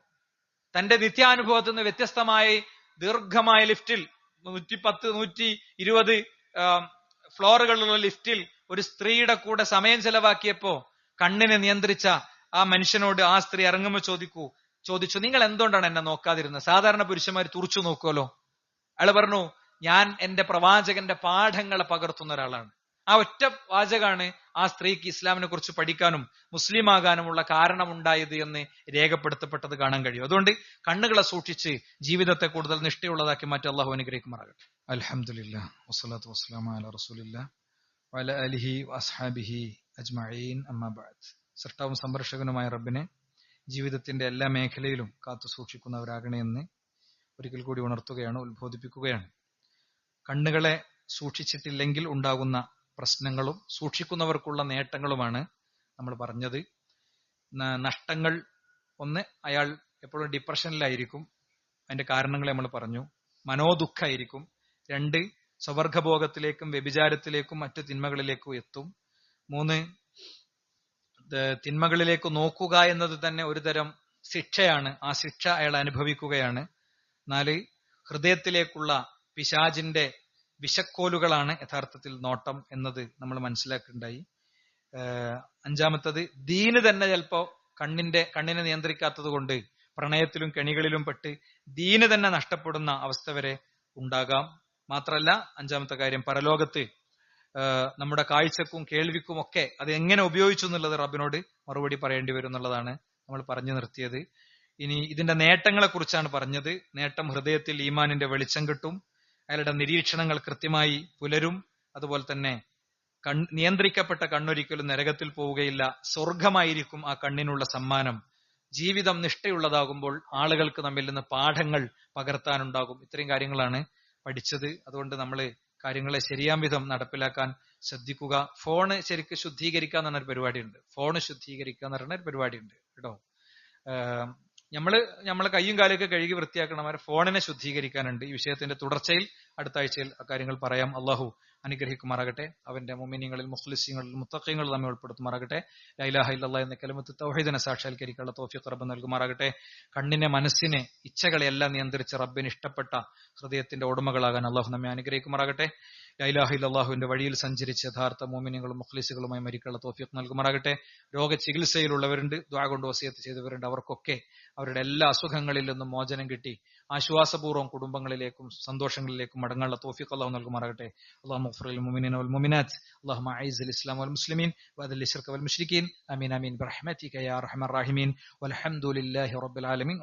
തന്റെ നിത്യാനുഭവത്തിൽ നിന്ന് വ്യത്യസ്തമായി ദീർഘമായ ലിഫ്റ്റിൽ 110, 120 ഫ്ലോറുകളുള്ള ലിഫ്റ്റിൽ ഒരു സ്ത്രീയുടെ കൂടെ സമയം ചെലവാക്കിയപ്പോ കണ്ണിനെ നിയന്ത്രിച്ച ആ മനുഷ്യനോട് ആ സ്ത്രീ ഇറങ്ങുമ്പോൾ ചോദിച്ചു, നിങ്ങൾ എന്തുകൊണ്ടാണ് എന്നെ നോക്കാതിരുന്നത്? സാധാരണ പുരുഷന്മാർ തുറച്ചു നോക്കുമല്ലോ. അയാൾ പറഞ്ഞു, ഞാൻ എന്റെ പ്രവാചകന്റെ പാഠങ്ങളെ പകർത്തുന്ന ഒരാളാണ്. ആ ഒറ്റ വാചകാണ് ആ സ്ത്രീക്ക് ഇസ്ലാമിനെ കുറിച്ച് പഠിക്കാനും മുസ്ലിം ആകാനുമുള്ള കാരണമുണ്ടായത് എന്ന് രേഖപ്പെടുത്തപ്പെട്ടത് കാണാൻ കഴിയും. അതുകൊണ്ട് കണ്ണുകളെ സൂക്ഷിച്ച് ജീവിതത്തെ കൂടുതൽ നിഷ്ഠയുള്ളതാക്കി മാറ്റി അള്ളാഹു അനുഗ്രഹിക്കുമാറാകട്ടെ. അൽഹംദുലില്ലാഹ് വസ്സലാത്തു വസ്സലാമു അലാ റസൂലില്ലാഹ് വഅലാ ആലിഹി വഅസ്ഹാബിഹി അജ്മഈൻ, അമ്മാ ബഅദ്. സൃഷ്ടാവും സംരക്ഷകനുമായ റബ്ബിനെ ജീവിതത്തിന്റെ എല്ലാ മേഖലയിലും കാത്തു സൂക്ഷിക്കുന്നവരാകണേ എന്ന് ഒരിക്കൽ കൂടി ഉണർത്തുകയാണ്, ഉത്ബോധിപ്പിക്കുകയാണ്. കണ്ണുകളെ സൂക്ഷിച്ചിട്ടില്ലെങ്കിൽ ഉണ്ടാകുന്ന പ്രശ്നങ്ങളും സൂക്ഷിക്കുന്നവർക്കുള്ള നേട്ടങ്ങളുമാണ് നമ്മൾ പറഞ്ഞത്. നഷ്ടങ്ങൾ, ഒന്ന്, അയാൾ എപ്പോഴും ഡിപ്രഷനിലായിരിക്കും, അതിന്റെ കാരണങ്ങൾ നമ്മൾ പറഞ്ഞു. മനോദുഃഖമായിരിക്കും. 2, സ്വവർഗഭോഗത്തിലേക്കും വ്യഭിചാരത്തിലേക്കും മറ്റു തിന്മകളിലേക്കും എത്തും. 3, തിന്മകളിലേക്ക് നോക്കുക എന്നത് തന്നെ ഒരു തരം ശിക്ഷയാണ്. ആ ശിക്ഷ അയാൾ അനുഭവിക്കുകയാണ്. 4, ഹൃദയത്തിലേക്കുള്ള പിശാചിന്റെ വിഷക്കോലുകളാണ് യഥാർത്ഥത്തിൽ നോട്ടം എന്നത് നമ്മൾ മനസ്സിലാക്കുകയുണ്ടായി. 5, ദീന് തന്നെ ചിലപ്പോ കണ്ണിനെ നിയന്ത്രിക്കാത്തത് കൊണ്ട് പ്രണയത്തിലും കെണികളിലും പെട്ട് ദീന് തന്നെ നഷ്ടപ്പെടുന്ന അവസ്ഥ വരെ ഉണ്ടാകാം. മാത്രല്ല, 5ാമത്തെ കാര്യം, പരലോകത്ത് നമ്മുടെ കാഴ്ചക്കും കേൾവിക്കും ഒക്കെ അത് എങ്ങനെ ഉപയോഗിച്ചു എന്നുള്ളത് റബ്ബിനോട് മറുപടി പറയേണ്ടി വരും എന്നുള്ളതാണ് നമ്മൾ പറഞ്ഞു നിർത്തിയത്. ഇനി ഇതിന്റെ നേട്ടങ്ങളെ കുറിച്ചാണ് പറഞ്ഞത്. നേട്ടം, ഹൃദയത്തിൽ ഈമാനിന്റെ വെളിച്ചം കിട്ടും, അയാളുടെ നിരീക്ഷണങ്ങൾ കൃത്യമായി പുലരും. അതുപോലെ തന്നെ നിയന്ത്രിക്കപ്പെട്ട കണ്ണൊരിക്കലും നരകത്തിൽ പോവുകയില്ല, സ്വർഗമായിരിക്കും ആ കണ്ണിനുള്ള സമ്മാനം. ജീവിതം നിഷ്ഠയുള്ളതാകുമ്പോൾ ആളുകൾക്ക് നമ്മിൽ നിന്ന് പാഠങ്ങൾ പകർത്താനുണ്ടാകും. ഇത്രയും കാര്യങ്ങളാണ് പഠിച്ചത്. അതുകൊണ്ട് നമ്മൾ കാര്യങ്ങളെ ശരിയാം വിധം നടപ്പിലാക്കാൻ ശ്രദ്ധിക്കുക. ഫോണ് ശരിക്കും ശുദ്ധീകരിക്കുക എന്ന് പറഞ്ഞൊരു പരിപാടിയുണ്ട്. ഫോണ് ശുദ്ധീകരിക്കുക എന്ന് പറഞ്ഞൊരു പരിപാടിയുണ്ട് കേട്ടോ. നമ്മളെ കയ്യും കാലൊക്കെ കഴുകി വൃത്തിയാക്കണം. അവരെ ഫോണിനെ ശുദ്ധീകരിക്കാനുണ്ട്. ഈ വിഷയത്തിന്റെ തുടർച്ചയിൽ അടുത്ത ആഴ്ചയിൽ അക്കാര്യങ്ങൾ പറയാം. അള്ളാഹു അനുഗ്രഹിക്കുമാറാകട്ടെ. അവന്റെ മുഅ്മിനീങ്ങളിൽ മുഖ്ലിസീങ്ങളിൽ മുത്തഖീങ്ങളിൽ നമ്മെ ഉൾപ്പെടുത്തുമാറാകട്ടെ. ലാ ഇലാഹ ഇല്ലല്ലാഹ് എന്ന കലിമത്ത് തൗഹീദിനെ സാക്ഷാത്കരിക്കാനുള്ള തൗഫീഖ് റബ്ബ് നൽകുമാറാകട്ടെ. കണ്ണിനെ, മനസ്സിനെ, ഇച്ഛകളെ എല്ലാം നിയന്ത്രിച്ച് റബ്ബിന് ഇഷ്ടപ്പെട്ട ഹൃദയത്തിന്റെ ഉടമകളാകാൻ അള്ളാഹു നമ്മെ അനുഗ്രഹിക്കുമാറാകട്ടെ. ലാ ഇലാഹ ഇല്ലല്ലാഹുവിന്റെ വഴിയിൽ സഞ്ചരിച്ച് യഥാർത്ഥ മുഅ്മിനീങ്ങളും മുഖ്ലിസുകളുമായി മരിക്കാനുള്ള തൗഫീഖ് നൽകുമാറാകട്ടെ. രോഗചികിത്സയിലുള്ളവരുണ്ട്, ദുആ കൊണ്ട് വസിയത്ത് ചെയ്തവരുണ്ട്. അവർക്കൊക്കെ അവരുടെ എല്ലാ അസുഖങ്ങളിൽ നിന്നും മോചനം കിട്ടി ആശ്വാസപൂർവ്വം കുടുംബങ്ങളിലേക്കും സന്തോഷങ്ങളിലേക്കും മടങ്ങാനുള്ള തൗഫീഖ് അല്ലാഹു നൽകുമാറാകട്ടെ. അല്ലാഹുമ്മ ഗ്ഫിർ ലിൽ മുഅ്മിനീന വൽ മുഅ്മിനാത്ത് അല്ലാഹുമ്മ അഇസ്ൽ ഇസ്ലാം വൽ മുസ്ലിമീൻ വഅദിൽ ശിർക വൽ മുശ്രിക്കീൻ ആമീൻ ആമീൻ ബിറഹ്മതിക യാ അർഹമർ റഹീമീൻ വൽഹംദുലില്ലാഹി റബ്ബിൽ ആലമീൻ.